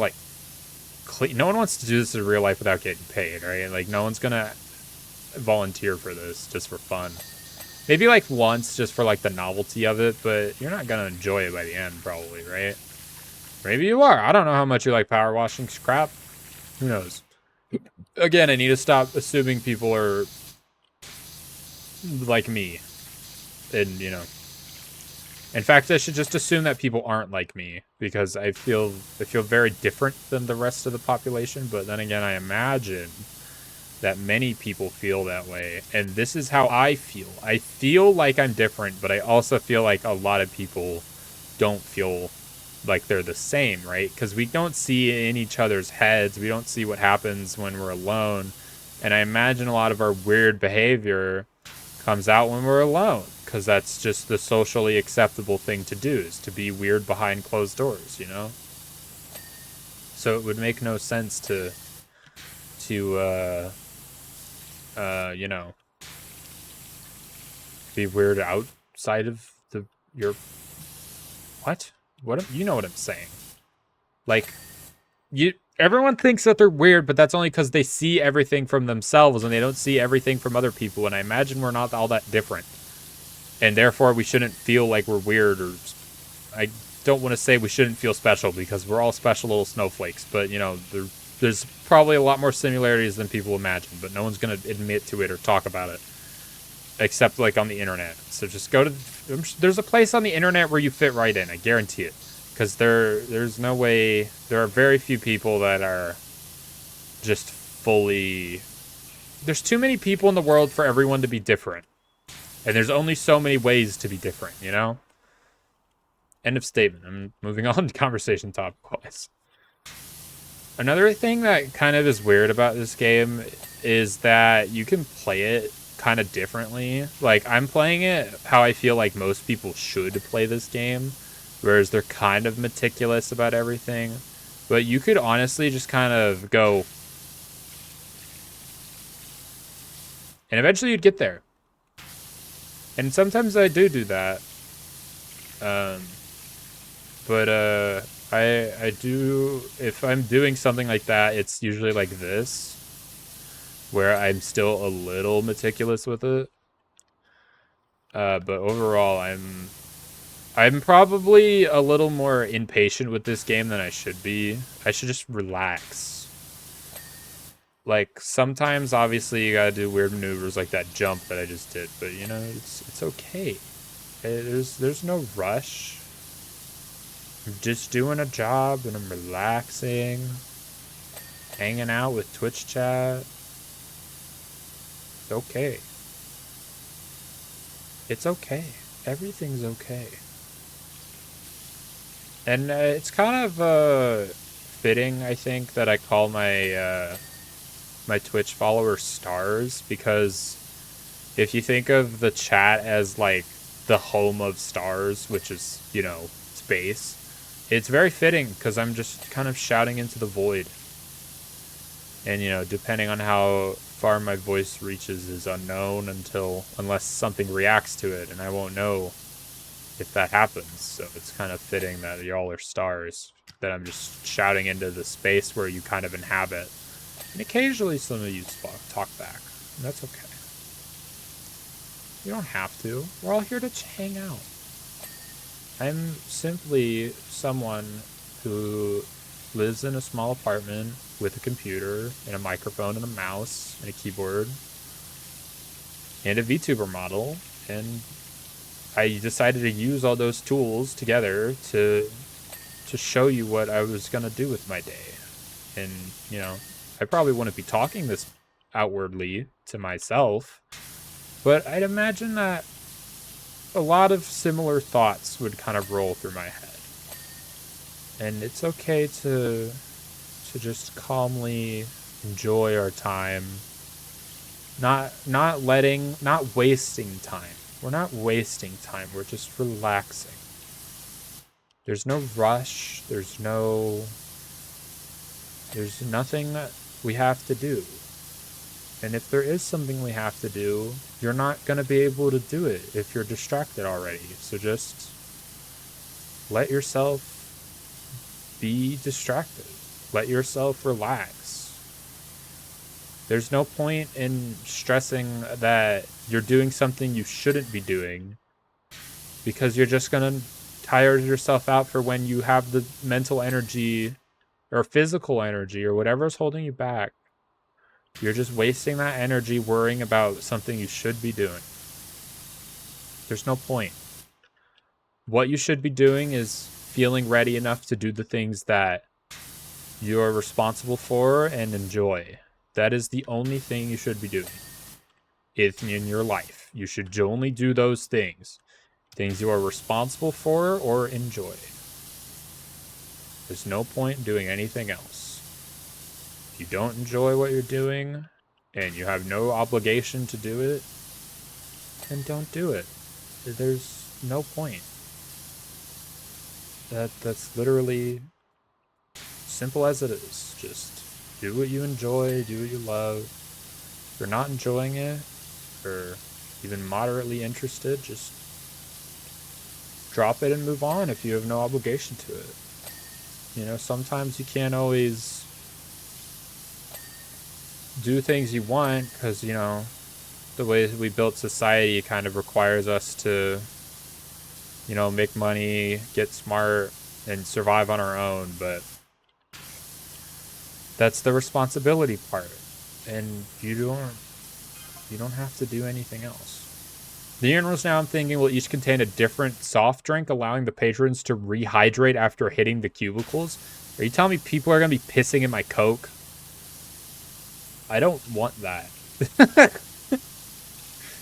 A: no one wants to do this in real life without getting paid, right? Like no one's gonna volunteer for this just for fun. Maybe like once just for like the novelty of it, but you're not gonna enjoy it by the end probably, right? Maybe you are. I don't know how much you like power washing crap. Who knows? Again, I need to stop assuming people are like me. And, you know. In fact, I should just assume that people aren't like me, because I feel very different than the rest of the population, but then again, I imagine that many people feel that way, and this is how I feel. I feel like I'm different, but I also feel like a lot of people don't feel like they're the same, right? Because we don't see in each other's heads. We don't see what happens when we're alone. And I imagine a lot of our weird behavior comes out when we're alone, because that's just the socially acceptable thing to do, is to be weird behind closed doors, you know? So it would make no sense to you know, be weird outside of your what? You know what I'm saying? Like, everyone thinks that they're weird, but that's only because they see everything from themselves and they don't see everything from other people. And I imagine we're not all that different, and therefore we shouldn't feel like we're weird. Or I don't want to say we shouldn't feel special, because we're all special little snowflakes. But you know, there's probably a lot more similarities than people imagine, but no one's gonna admit to it or talk about it, except like on the internet. So just go to. There's a place on the internet where you fit right in. I guarantee it. Because there's no way. There are very few people that are just fully. There's too many people in the world for everyone to be different, and there's only so many ways to be different. You know. End of statement. I'm moving on to conversation topic-wise. Another thing that kind of is weird about this game is that you can play it kind of differently. Like, I'm playing it how I feel like most people should play this game, whereas they're kind of meticulous about everything. But you could honestly just kind of go, and eventually you'd get there. And sometimes I do that. But I do, if I'm doing something like that, it's usually like this, where I'm still a little meticulous with it. But overall, I'm probably a little more impatient with this game than I should be. I should just relax. Like, sometimes, obviously, you gotta do weird maneuvers like that jump that I just did, but, you know, it's okay. There's no rush. I'm just doing a job, and I'm relaxing, hanging out with Twitch chat. It's okay. It's okay. Everything's okay. And it's kind of fitting, I think, that I call my my Twitch followers stars, because if you think of the chat as like the home of stars, which is, you know, space, it's very fitting, because I'm just kind of shouting into the void. And, you know, depending on how far my voice reaches is unknown unless something reacts to it, and I won't know if that happens. So it's kind of fitting that y'all are stars, that I'm just shouting into the space where you kind of inhabit. And occasionally some of you talk back, and that's okay. You don't have to. We're all here to hang out. I'm simply someone who lives in a small apartment with a computer and a microphone and a mouse and a keyboard and a VTuber model, and I decided to use all those tools together to show you what I was gonna do with my day. And, you know, I probably wouldn't be talking this outwardly to myself, but I'd imagine that a lot of similar thoughts would kind of roll through my head. And it's okay to just calmly enjoy our time. Not wasting time. We're not wasting time. We're just relaxing. There's no rush. There's no There's nothing we have to do. And if there is something we have to do, you're not going to be able to do it if you're distracted already. So just let yourself be distracted. Let yourself relax. There's no point in stressing that you're doing something you shouldn't be doing, because you're just going to tire yourself out for when you have the mental energy or physical energy or whatever's holding you back. You're just wasting that energy worrying about something you should be doing. There's no point. What you should be doing is feeling ready enough to do the things that you're responsible for and enjoy. That is the only thing you should be doing in your life. You should only do those things. Things you are responsible for or enjoy. There's no point in doing anything else. If you don't enjoy what you're doing and you have no obligation to do it, then don't do it. There's no point. That's literally simple as it is. Just do what you enjoy, do what you love. If you're not enjoying it, or even moderately interested, just drop it and move on if you have no obligation to it. You know, sometimes you can't always do things you want because, you know, the way we built society kind of requires us to, you know, make money, get smart, and survive on our own. But that's the responsibility part, and you don't have to do anything else. The urinals now, I'm thinking, will each contain a different soft drink, allowing the patrons to rehydrate after hitting the cubicles. Are you telling me people are going to be pissing in my Coke? I don't want that.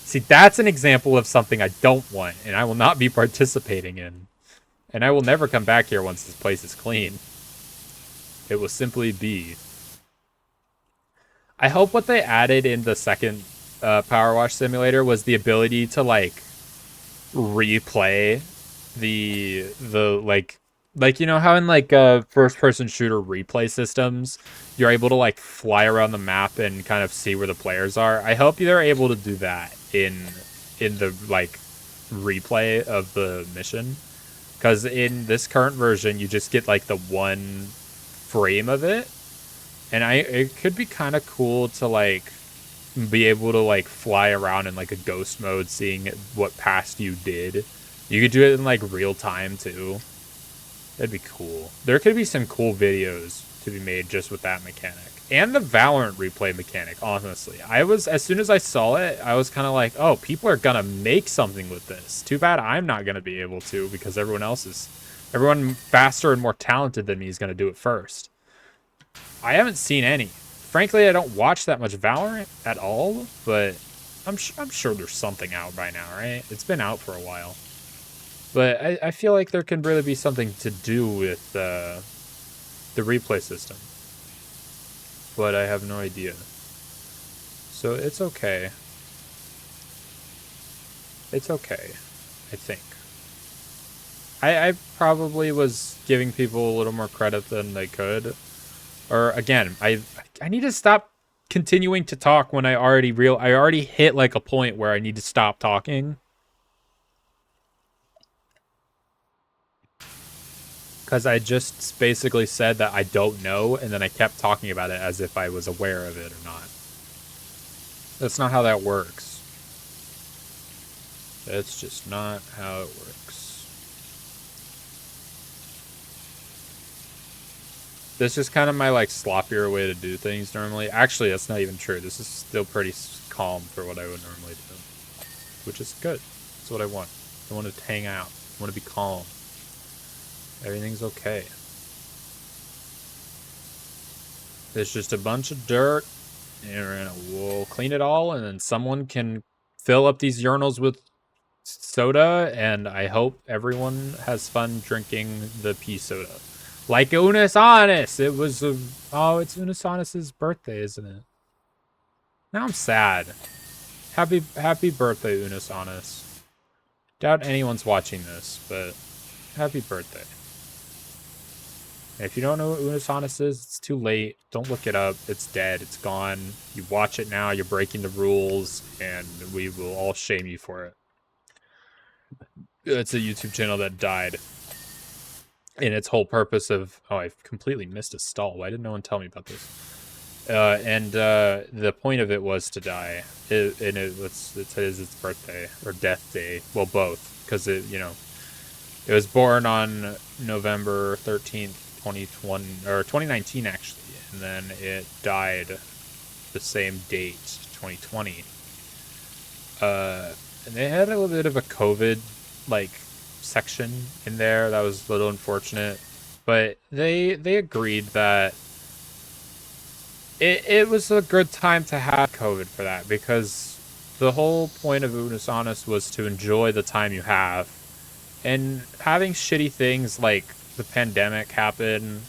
A: See, that's an example of something I don't want, and I will not be participating in. And I will never come back here once this place is clean. It will simply be. I hope what they added in the second Power Wash Simulator was the ability to, like, replay the like you know how in like first person shooter replay systems you're able to like fly around the map and kind of see where the players are. I hope they're able to do that in the like replay of the mission, because in this current version you just get like the one frame of it, and it could be kind of cool to like be able to like fly around in like a ghost mode, seeing what past you did. You could do it in like real time too. That'd be cool. There could be some cool videos to be made just with that mechanic. And the Valorant replay mechanic, honestly. As soon as I saw it, I was kind of like, oh, people are gonna make something with this. Too bad I'm not gonna be able to, because everyone faster and more talented than me is gonna do it first. I haven't seen any. Frankly, I don't watch that much Valorant at all, but I'm sure there's something out by now, right? It's been out for a while. But I feel like there can really be something to do with the replay system. But I have no idea. So it's okay. It's okay, I think. I probably was giving people a little more credit than they could. Or again, I need to stop continuing to talk when I already hit like a point where I need to stop talking. Because I just basically said that I don't know, and then I kept talking about it as if I was aware of it or not. That's not how that works. That's just not how it works. This is kind of my like sloppier way to do things normally. Actually, that's not even true. This is still pretty calm for what I would normally do, which is good. That's what I want. I want to hang out. I want to be calm. Everything's okay. There's just a bunch of dirt, and we'll clean it all, and then someone can fill up these urinals with soda, and I hope everyone has fun drinking the pea soda. Like Unis Honest! It was oh, it's Unis Honest's birthday, isn't it? Now I'm sad. Happy birthday, Unis Honest. Doubt anyone's watching this, but happy birthday. And if you don't know what Unus Annus is, it's too late. Don't look it up. It's dead. It's gone. You watch it now, you're breaking the rules, and we will all shame you for it. It's a YouTube channel that died. And its whole purpose of... Oh, I completely missed a stall. Why didn't no one tell me about this? The point of it was to die. It is its birthday, or death day. Well, both. Because it was born on November 13th, 2019, actually. And then it died the same date, 2020. And they had a little bit of a COVID, section in there that was a little unfortunate. But they agreed that it was a good time to have COVID for that, because the whole point of Unus Annus was to enjoy the time you have. And having shitty things like the pandemic happen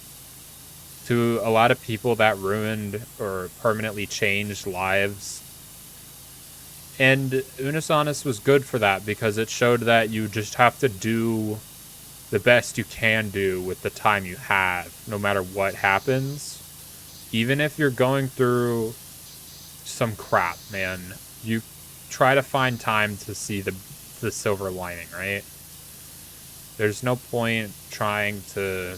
A: to a lot of people that ruined or permanently changed lives. And Unus Annus was good for that, because it showed that you just have to do the best you can do with the time you have, no matter what happens. Even if you're going through some crap, man, you try to find time to see the silver lining, right? There's no point trying to,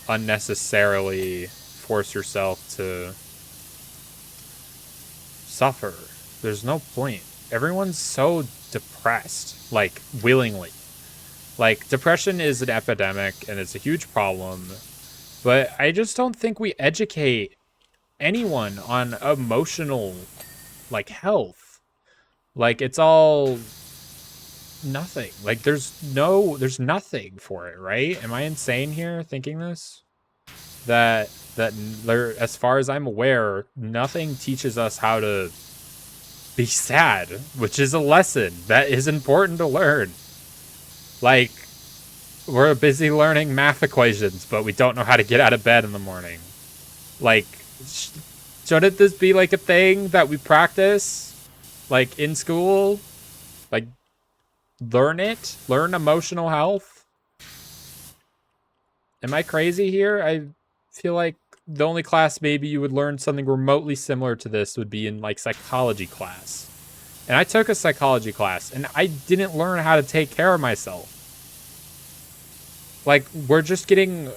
A: unnecessarily force yourself to suffer. There's no point. Everyone's so depressed, willingly. Depression is an epidemic, and it's a huge problem. But I just don't think we educate anyone on emotional, health. It's all nothing. There's nothing for it, right? Am I insane here thinking this? That there, as far as I'm aware, nothing teaches us how to be sad, which is a lesson that is important to learn. We're busy learning math equations, but we don't know how to get out of bed in the morning. Shouldn't this be a thing that we practice? In school? Learn it? Learn emotional health? Am I crazy here? I feel like the only class maybe you would learn something remotely similar to this would be in psychology class. And I took a psychology class, and I didn't learn how to take care of myself. We're just getting...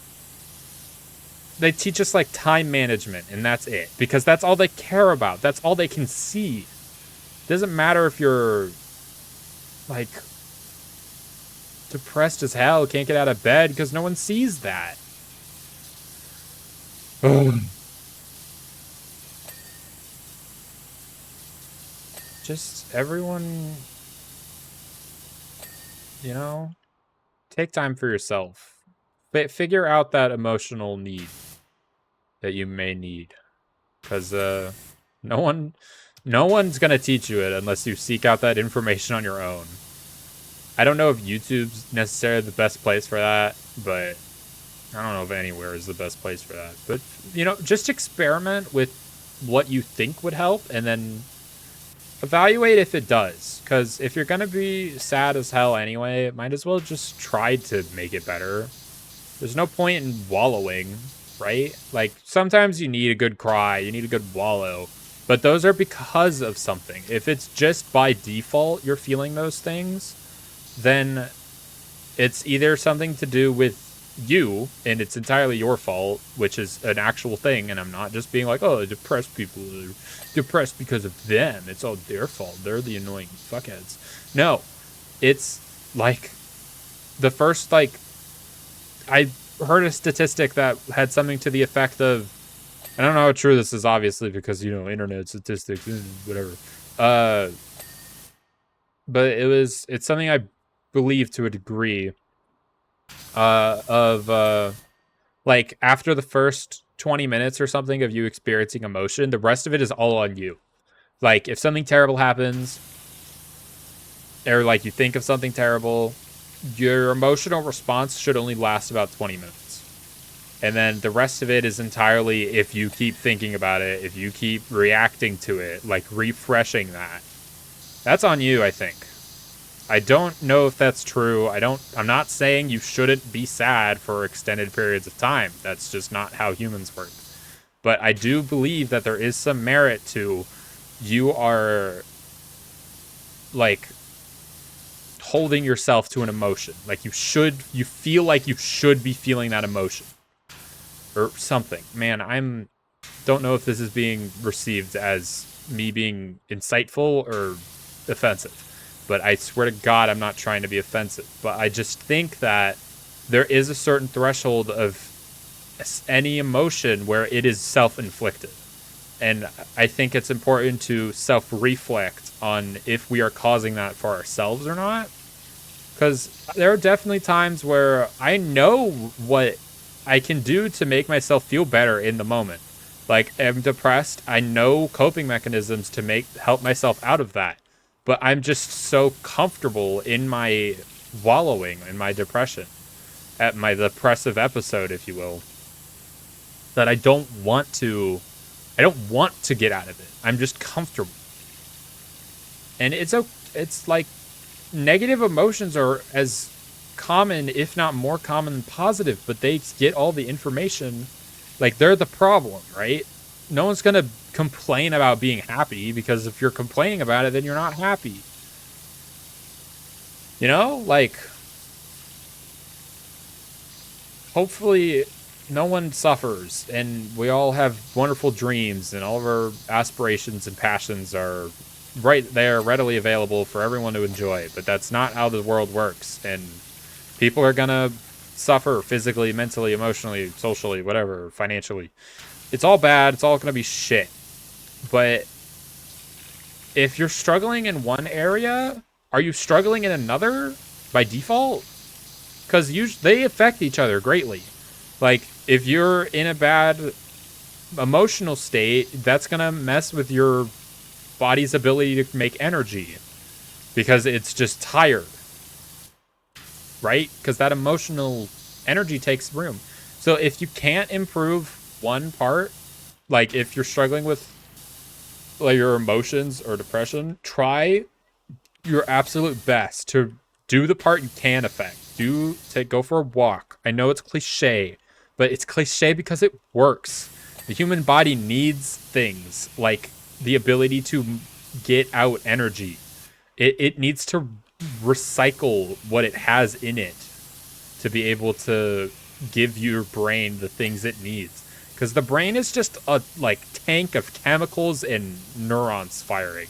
A: They teach us, time management, and that's it. Because that's all they care about. That's all they can see. It doesn't matter if you're, depressed as hell, can't get out of bed, because no one sees that. Just everyone, take time for yourself. Figure out that emotional need that you may need, because no one's gonna teach you it unless you seek out that information on your own. I don't know if YouTube's necessarily the best place for that, but I don't know if anywhere is the best place for that. But just experiment with what you think would help, and then evaluate if it does. Because if you're gonna be sad as hell anyway, might as well just try to make it better. There's no point in wallowing, right? Sometimes you need a good cry, you need a good wallow, but those are because of something. If it's just by default you're feeling those things, then it's either something to do with you, and it's entirely your fault, which is an actual thing, and I'm not just being oh, depressed people are depressed because of them. It's all their fault. They're the annoying fuckheads. No. It's, the first, I heard a statistic that had something to the effect of, I don't know how true this is, obviously, because, internet statistics, whatever. But it's something I believe to a degree, after the first 20 minutes or something of you experiencing emotion, the rest of it is all on you. If something terrible happens, or you think of something terrible, your emotional response should only last about 20 minutes. And then the rest of it is entirely if you keep thinking about it, if you keep reacting to it, refreshing that. That's on you, I think. I don't know if that's true. I'm not saying you shouldn't be sad for extended periods of time. That's just not how humans work. But I do believe that there is some merit to you are like holding yourself to an emotion. Like you feel like you should be feeling that emotion or something. Man, don't know if this is being received as me being insightful or offensive. But I swear to God, I'm not trying to be offensive. But I just think that there is a certain threshold of any emotion where it is self-inflicted. And I think it's important to self-reflect on if we are causing that for ourselves or not. Because there are definitely times where I know what I can do to make myself feel better in the moment. Like, I'm depressed. I know coping mechanisms to help myself out of that. But I'm just so comfortable in my wallowing in my depression, at my depressive episode, if you will, that I don't want to get out of it. I'm just comfortable. And it's like negative emotions are as common, if not more common than positive, but they get all the information. Like, they're the problem, right? No one's going to complain about being happy, because if you're complaining about it, then you're not happy. You know? Like, hopefully no one suffers, and we all have wonderful dreams, and all of our aspirations and passions are right there, readily available for everyone to enjoy. But that's not how the world works, and people are gonna suffer physically, mentally, emotionally, socially, whatever, financially. It's all bad. It's all gonna be shit. But if you're struggling in one area, are you struggling in another by default? Because they affect each other greatly. Like, if you're in a bad emotional state, that's going to mess with your body's ability to make energy, because it's just tired, right? Because that emotional energy takes room. So if you can't improve one part, like if you're struggling with like your emotions or depression, try your absolute best to do the part you can affect. Go for a walk. I know it's cliche, but it's cliche because it works. The human body needs things like the ability to get out energy. It needs to recycle what it has in it to be able to give your brain the things it needs. Because the brain is just a like tank of chemicals and neurons firing.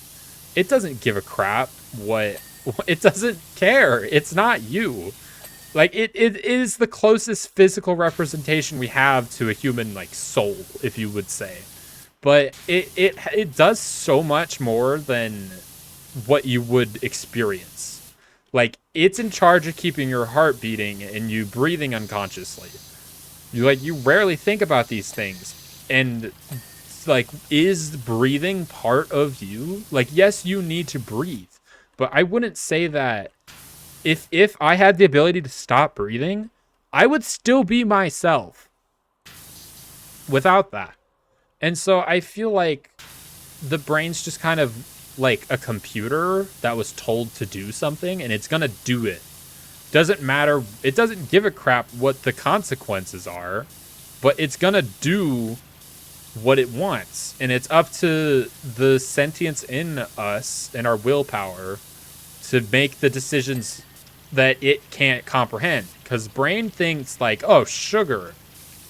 A: It doesn't give a crap what it doesn't care. It's not you. Like, it is the closest physical representation we have to a human, like, soul, if you would say. But it does so much more than what you would experience. Like, it's in charge of keeping your heart beating and you breathing unconsciously. You rarely think about these things. And, like, is breathing part of you? Like, yes, you need to breathe. But I wouldn't say that if I had the ability to stop breathing, I would still be myself without that. And so I feel like the brain's just kind of like a computer that was told to do something, and it's going to do it. Doesn't matter. It doesn't give a crap what the consequences are, but it's going to do what it wants. And it's up to the sentience in us and our willpower to make the decisions that it can't comprehend. Because brain thinks like, oh, sugar.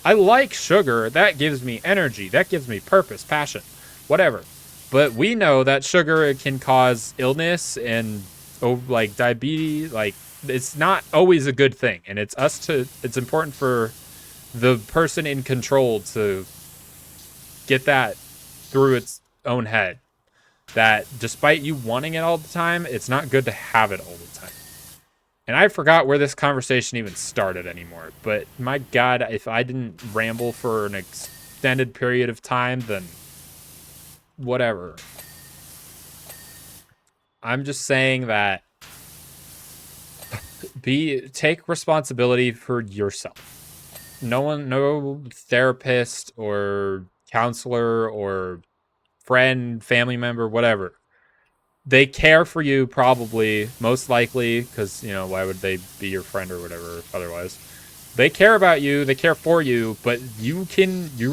A: I like sugar. That gives me energy. That gives me purpose, passion, whatever. But we know that sugar can cause illness and like diabetes. Like, it's not always a good thing. And it's important for the person in control to get that through its own head. That despite you wanting it all the time, it's not good to have it all the time. And I forgot where this conversation even started anymore. But my God, if I didn't ramble for an extended period of time, then whatever. I'm just saying that take responsibility for yourself. No therapist or counselor or friend, family member, whatever, they care for you, probably, most likely, because, you know, why would they be your friend or whatever otherwise? They care about you, they care for you, but you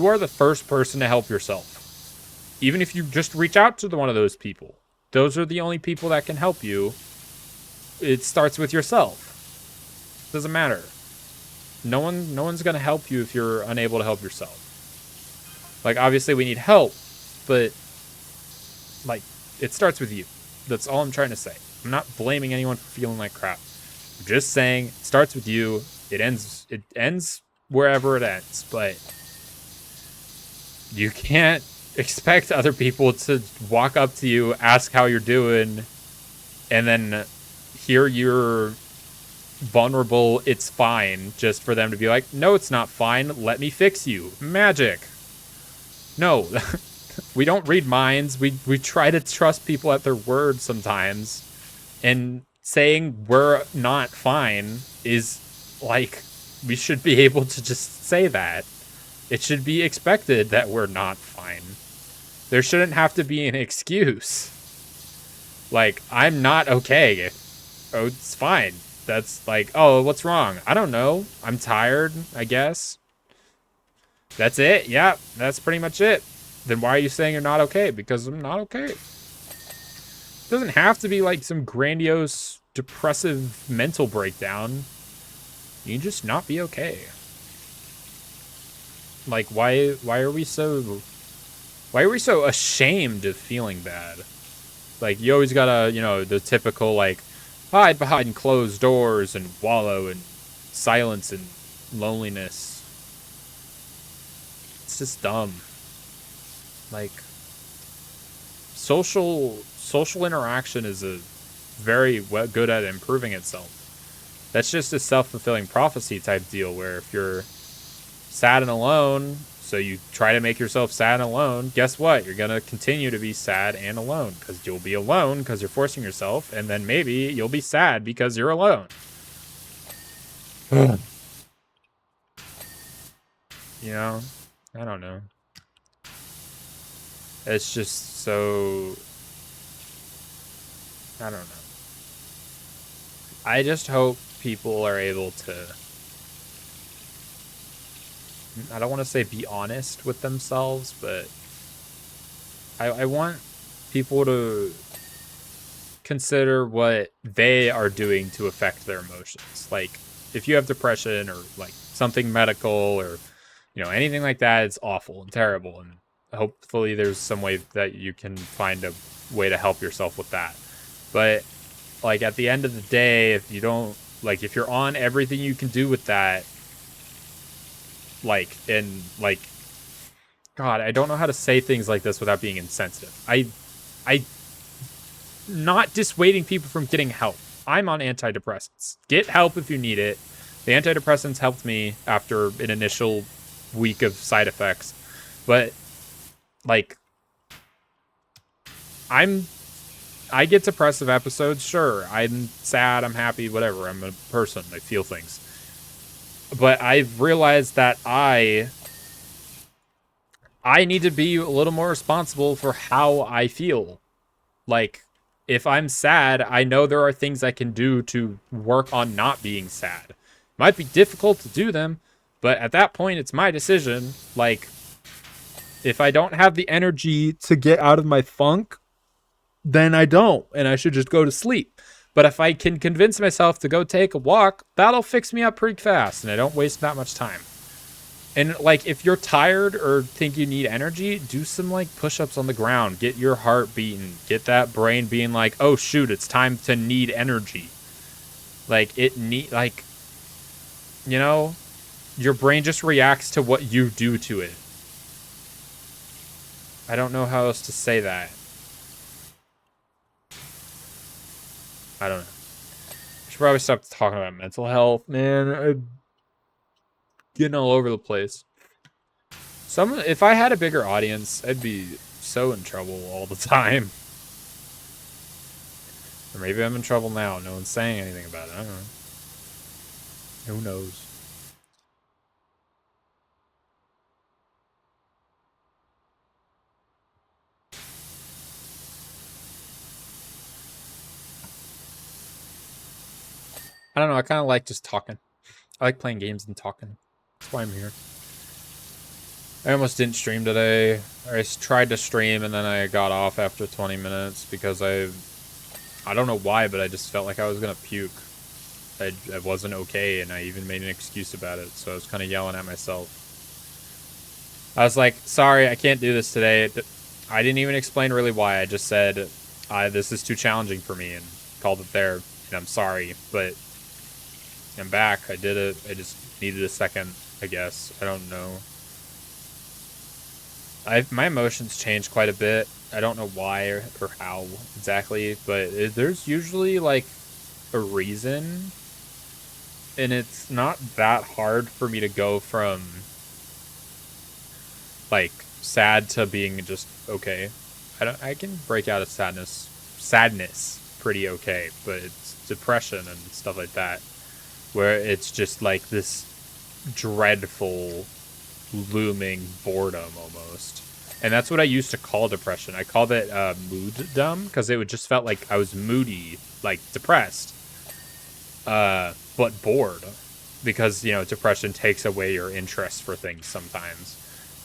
A: are the first person to help yourself. Even if you just reach out to one of those people, those are the only people that can help you. It starts with yourself. Doesn't matter. No one's gonna help you if you're unable to help yourself. Like, obviously we need help, but like, it starts with you. That's all I'm trying to say. I'm not blaming anyone for feeling like crap. I'm just saying it starts with you. It ends wherever it ends, but you can't expect other people to walk up to you, ask how you're doing, and then hear you're vulnerable, it's fine, just for them to be like, no, it's not fine, let me fix you. Magic. No. We don't read minds. We try to trust people at their word sometimes. And saying we're not fine is like, we should be able to just say that. It should be expected that we're not fine. There shouldn't have to be an excuse. Like, I'm not okay. Oh, it's fine. That's like, oh, what's wrong? I don't know. I'm tired, I guess. That's it? Yeah, that's pretty much it. Then why are you saying you're not okay? Because I'm not okay. It doesn't have to be like some grandiose, depressive mental breakdown. You can just not be okay. Like, why are we so ashamed of feeling bad? Like, you always gotta, you know, the typical, like, hide behind closed doors and wallow in silence and loneliness. It's just dumb. Like, social interaction is a very good at improving itself. That's just a self-fulfilling prophecy type deal, where if you're sad and alone, so you try to make yourself sad and alone, guess what? You're going to continue to be sad and alone, because you'll be alone because you're forcing yourself, and then maybe you'll be sad because you're alone. You know? I don't know. It's just so... I don't know. I just hope people are able to... I don't want to say be honest with themselves, but I want people to consider what they are doing to affect their emotions. Like, if you have depression or like something medical or, you know, anything like that, it's awful and terrible. And hopefully there's some way that you can find a way to help yourself with that. But like, at the end of the day, if you don't, like, if you're on everything you can do with that, like, and like, God, I don't know how to say things like this without being insensitive. I not dissuading people from getting help. I'm on antidepressants. Get help if you need it. The antidepressants helped me after an initial week of side effects. But like, I get depressive episodes, sure. I'm sad, I'm happy, whatever. I'm a person. I feel things. But I've realized that I need to be a little more responsible for how I feel. Like, if I'm sad, I know there are things I can do to work on not being sad. Might be difficult to do them, but at that point, it's my decision. Like, if I don't have the energy to get out of my funk, then I don't, and I should just go to sleep. But if I can convince myself to go take a walk, that'll fix me up pretty fast, and I don't waste that much time. And like, if you're tired or think you need energy, do some like push-ups on the ground. Get your heart beating. Get that brain being like, oh shoot, it's time to need energy. Like, you know, your brain just reacts to what you do to it. I don't know how else to say that. I don't know. I should probably stop talking about mental health, man. I'm getting all over the place. If I had a bigger audience, I'd be so in trouble all the time. Or maybe I'm in trouble now. No one's saying anything about it. I don't know. Who knows? I don't know. I kind of like just talking. I like playing games and talking. That's why I'm here. I almost didn't stream today. I tried to stream and then I got off after 20 minutes because I don't know why, but I just felt like I was gonna puke. I wasn't okay, and I even made an excuse about it, so I was kind of yelling at myself. I was like, sorry, I can't do this today. I didn't even explain really why. I just said, this is too challenging for me, and called it there, and I'm sorry, but I'm back. I did it. I just needed a second, I guess. I don't know. My emotions change quite a bit. I don't know why or how exactly, but there's usually, like, a reason, and it's not that hard for me to go from, like, sad to being just okay. I can break out of sadness pretty okay, but it's depression and stuff like that, where it's just like this dreadful looming boredom almost. And that's what I used to call depression. I called it mood-dumb, because it would just felt like I was moody, like depressed, but bored, because, you know, depression takes away your interest for things sometimes.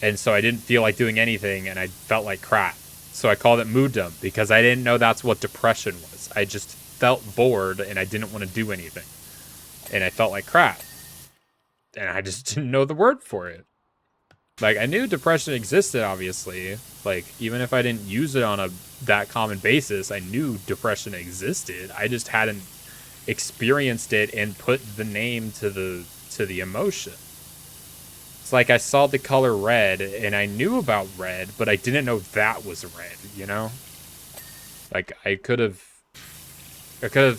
A: And so I didn't feel like doing anything, and I felt like crap. So I called it mood-dumb, because I didn't know that's what depression was. I just felt bored, and I didn't want to do anything. And I felt like crap. And I just didn't know the word for it. Like, I knew depression existed, obviously. Like, even if I didn't use it on that common basis, I knew depression existed. I just hadn't experienced it and put the name to the emotion. It's like I saw the color red, and I knew about red, but I didn't know that was red, you know? Like, I could have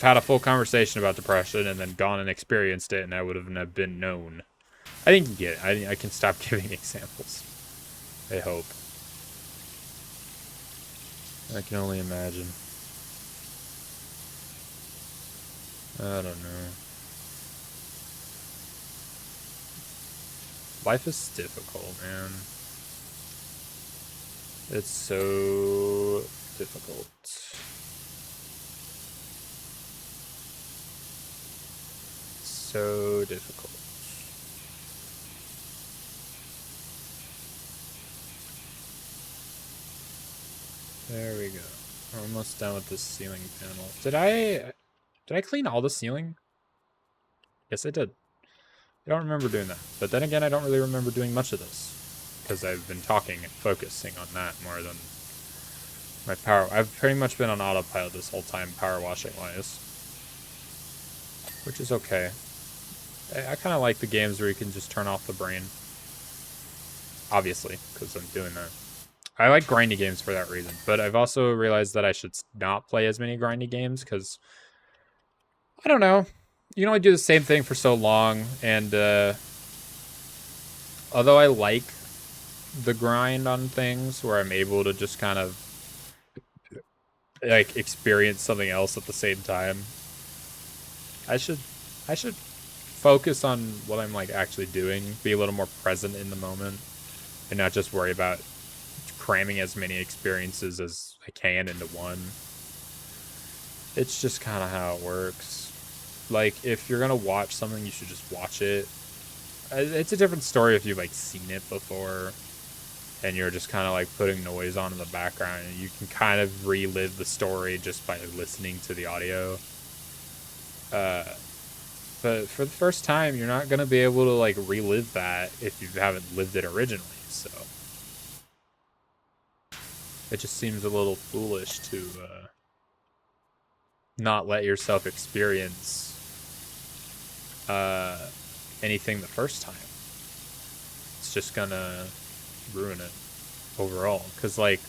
A: had a full conversation about depression and then gone and experienced it, and I would have been known. I think you get it. I can stop giving examples. I hope. I can only imagine. I don't know. Life is difficult, man. It's so difficult. So difficult. There we go. We're almost done with this ceiling panel. Did I clean all the ceiling? Yes, I did. I don't remember doing that. But then again, I don't really remember doing much of this, because I've been talking and focusing on that more than my power. I've pretty much been on autopilot this whole time, power washing wise, which is okay. I kind of like the games where you can just turn off the brain. Obviously, because I'm doing that. I like grindy games for that reason, but I've also realized that I should not play as many grindy games, because, I don't know, you can only do the same thing for so long, and although I like the grind on things where I'm able to just kind of, like, experience something else at the same time, I should focus on what I'm, like, actually doing, be a little more present in the moment, and not just worry about cramming as many experiences as I can into one. It's just kind of how it works. Like, if you're gonna watch something, you should just watch it. It's a different story if you've, like, seen it before, and you're just kind of, like, putting noise on in the background, and you can kind of relive the story just by listening to the audio. But for the first time, you're not gonna be able to, like, relive that if you haven't lived it originally, so it just seems a little foolish to not let yourself experience anything the first time. It's just gonna ruin it overall. Because, like,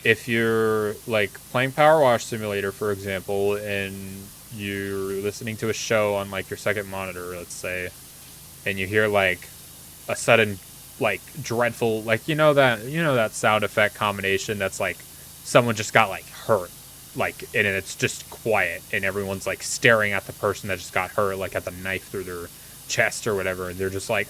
A: if you're, like, playing Power Wash Simulator, for example, and you're listening to a show on, like, your second monitor, let's say, and you hear, like, a sudden, like, dreadful, like, you know that sound effect combination that's like someone just got, like, hurt, like, and it's just quiet, and everyone's, like, staring at the person that just got hurt, like, at the knife through their chest or whatever, and they're just like,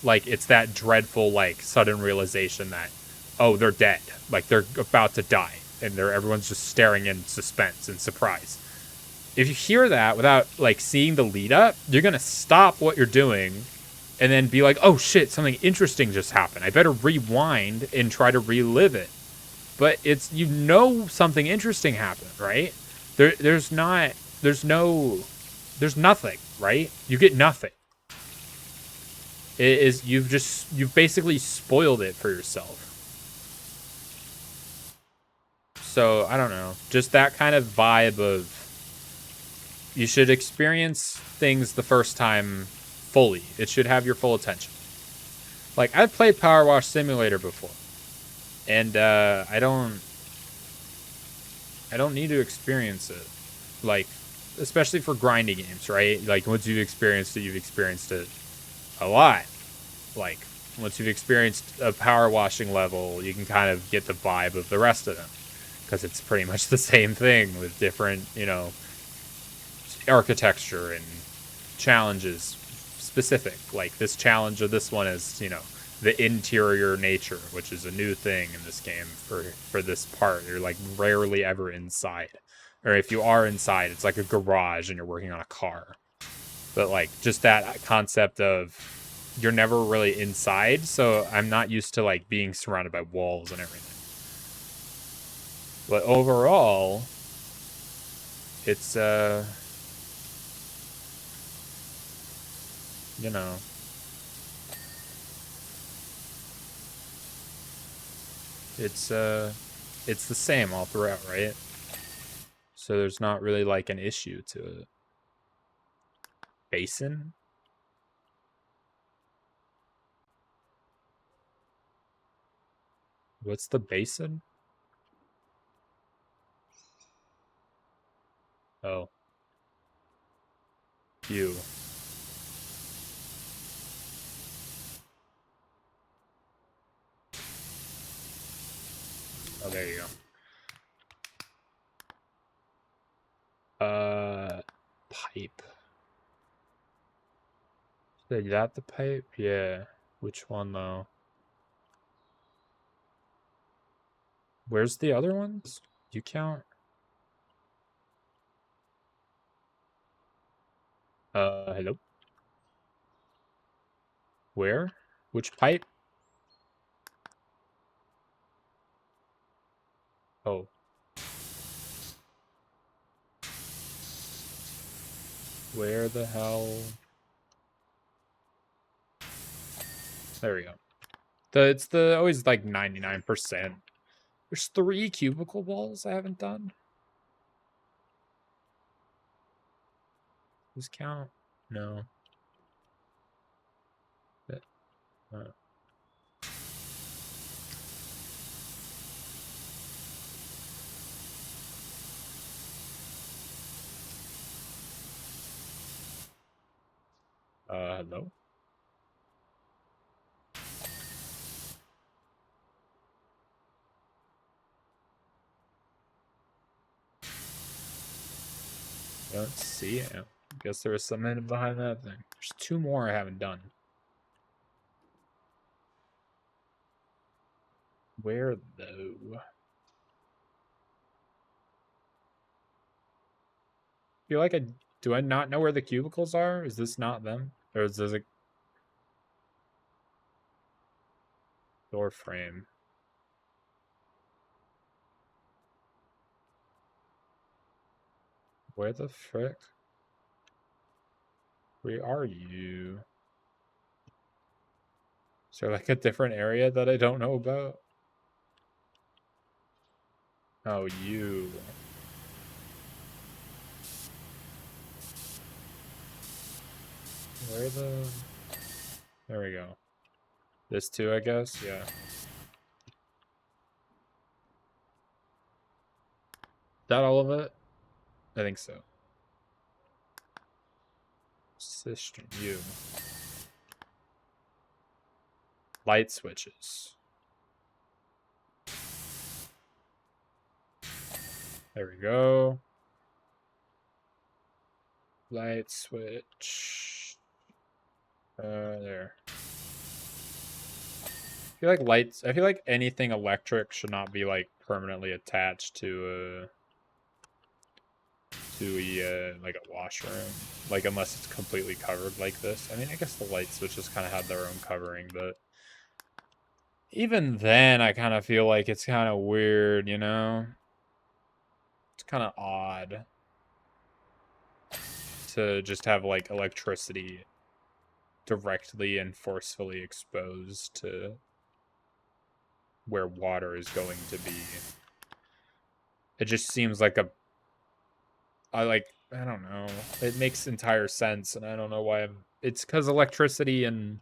A: like, it's that dreadful, like, sudden realization that, oh, they're dead, like, they're about to die, and everyone's just staring in suspense and surprise. If you hear that without like seeing the lead up, you're gonna stop what you're doing and then be like, oh shit, something interesting just happened. I better rewind and try to relive it. But it's, you know, something interesting happened, right? There's not, there's no, there's nothing, right? You get nothing. It is, you've basically spoiled it for yourself. So I don't know, just that kind of vibe of, you should experience things the first time fully. It should have your full attention. Like, I've played Power Wash Simulator before, and I don't need to experience it. Like, especially for grindy games, right? Like, once you've experienced it a lot. Like, once you've experienced a power washing level, you can kind of get the vibe of the rest of them, because it's pretty much the same thing with different, you know, architecture and challenges specific. Like, this challenge of this one is, you know, the interior nature, which is a new thing in this game for this part. You're like rarely ever inside, or if you are inside, it's like a garage and you're working on a car. But like, just that concept of, you're never really inside, so I'm not used to like being surrounded by walls and everything. But overall, it's you know, it's the same all throughout, right? So there's not really like an issue to it. Basin? What's the basin? Oh. You. Oh, there you go. Pipe. Is that the pipe? Yeah. Which one, though? Where's the other ones? You count? Hello? Where? Which pipe? Oh. Where the hell? There we go. It's always like 99%. There's 3 cubicle walls I haven't done. Does count? No. Uh, hello? Let's see. I guess there was something behind that thing. There's 2 more I haven't done. Where, though? I feel like do I not know where the cubicles are? Is this not them? Or is this a door frame? Where the frick? Where are you? Is there like a different area that I don't know about? Oh, you. Where the... There we go. This too, I guess? Yeah. Is that all of it? I think so. System view. Light switches. There we go. Light switch. There. I feel like anything electric should not be like permanently attached to to a like a washroom, like unless it's completely covered like this. I mean, I guess the light switches kind of have their own covering, but even then, I kind of feel like it's kind of weird, you know? It's kind of odd to just have like electricity directly and forcefully exposed to where water is going to be. It just seems like I don't know. It makes entire sense, and I don't know why it's because electricity and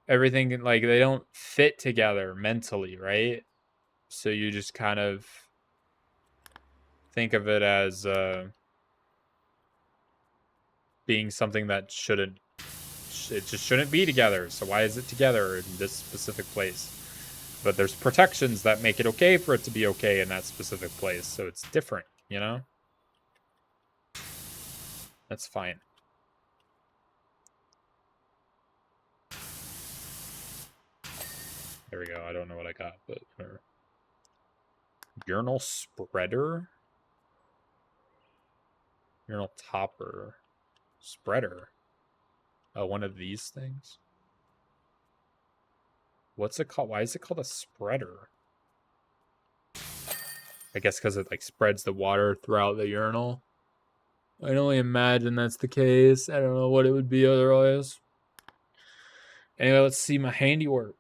A: everything, like, they don't fit together mentally, right? So you just kind of think of it as being something that it just shouldn't be together. So why is it together in this specific place? But there's protections that make it okay for it to be okay in that specific place. So it's different, you know? That's fine. There we go. I don't know what I got, but urinal spreader? Urinal topper. Spreader. Oh, one of these things? What's it called? Why is it called a spreader? I guess because it like spreads the water throughout the urinal. I can only imagine that's the case. I don't know what it would be otherwise. Anyway, let's see my handiwork.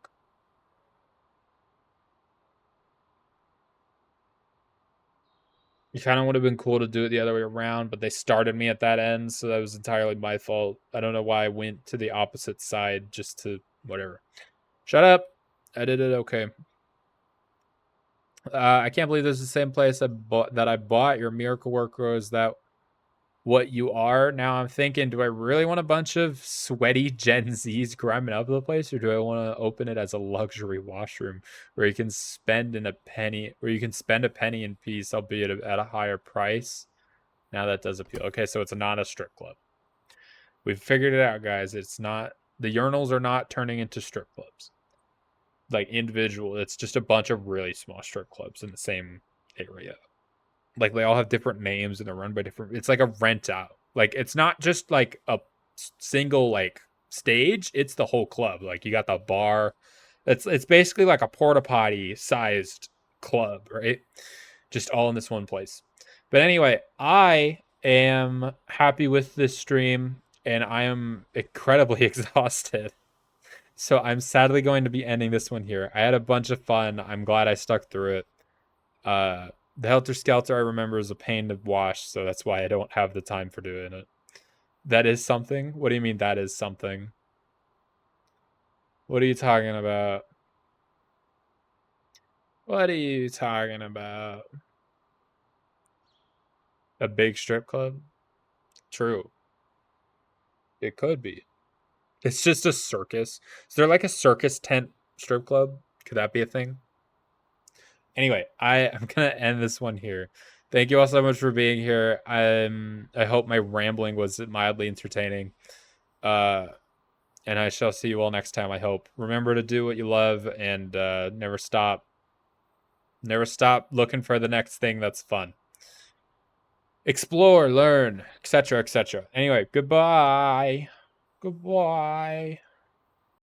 A: It kind of would have been cool to do it the other way around, but they started me at that end, so that was entirely my fault. I don't know why I went to the opposite side just to whatever. Shut up. I did it okay. I can't believe this is the same place I bought your miracle worker. Is that what you are? Now I'm thinking, do I really want a bunch of sweaty Gen Zs grinding up the place, or do I want to open it as a luxury washroom where you can spend a penny in peace, albeit at a higher price? Now that does appeal. Okay, so it's not a strip club. We've figured it out, guys. It's not, the urinals are not turning into strip clubs. Like individual, it's just a bunch of really small strip clubs in the same area. Like they all have different names and they're run by different, it's like a rent out. Like it's not just like a single like stage, it's the whole club. Like you got the bar. It's basically like a porta potty sized club, right? Just all in this one place. But anyway, I am happy with this stream and I am incredibly exhausted. So I'm sadly going to be ending this one here. I had a bunch of fun. I'm glad I stuck through it. The Helter Skelter I remember is a pain to wash, so that's why I don't have the time for doing it. That is something? What do you mean that is something? What are you talking about? What are you talking about? A big strip club? True. It could be. It's just a circus. Is there like a circus tent strip club? Could that be a thing? Anyway, I'm gonna end this one here. Thank you all so much for being here. I hope my rambling was mildly entertaining. And I shall see you all next time, I hope. Remember to do what you love and never stop. Never stop looking for the next thing that's fun. Explore, learn, etc., etc. Anyway, goodbye. Goodbye.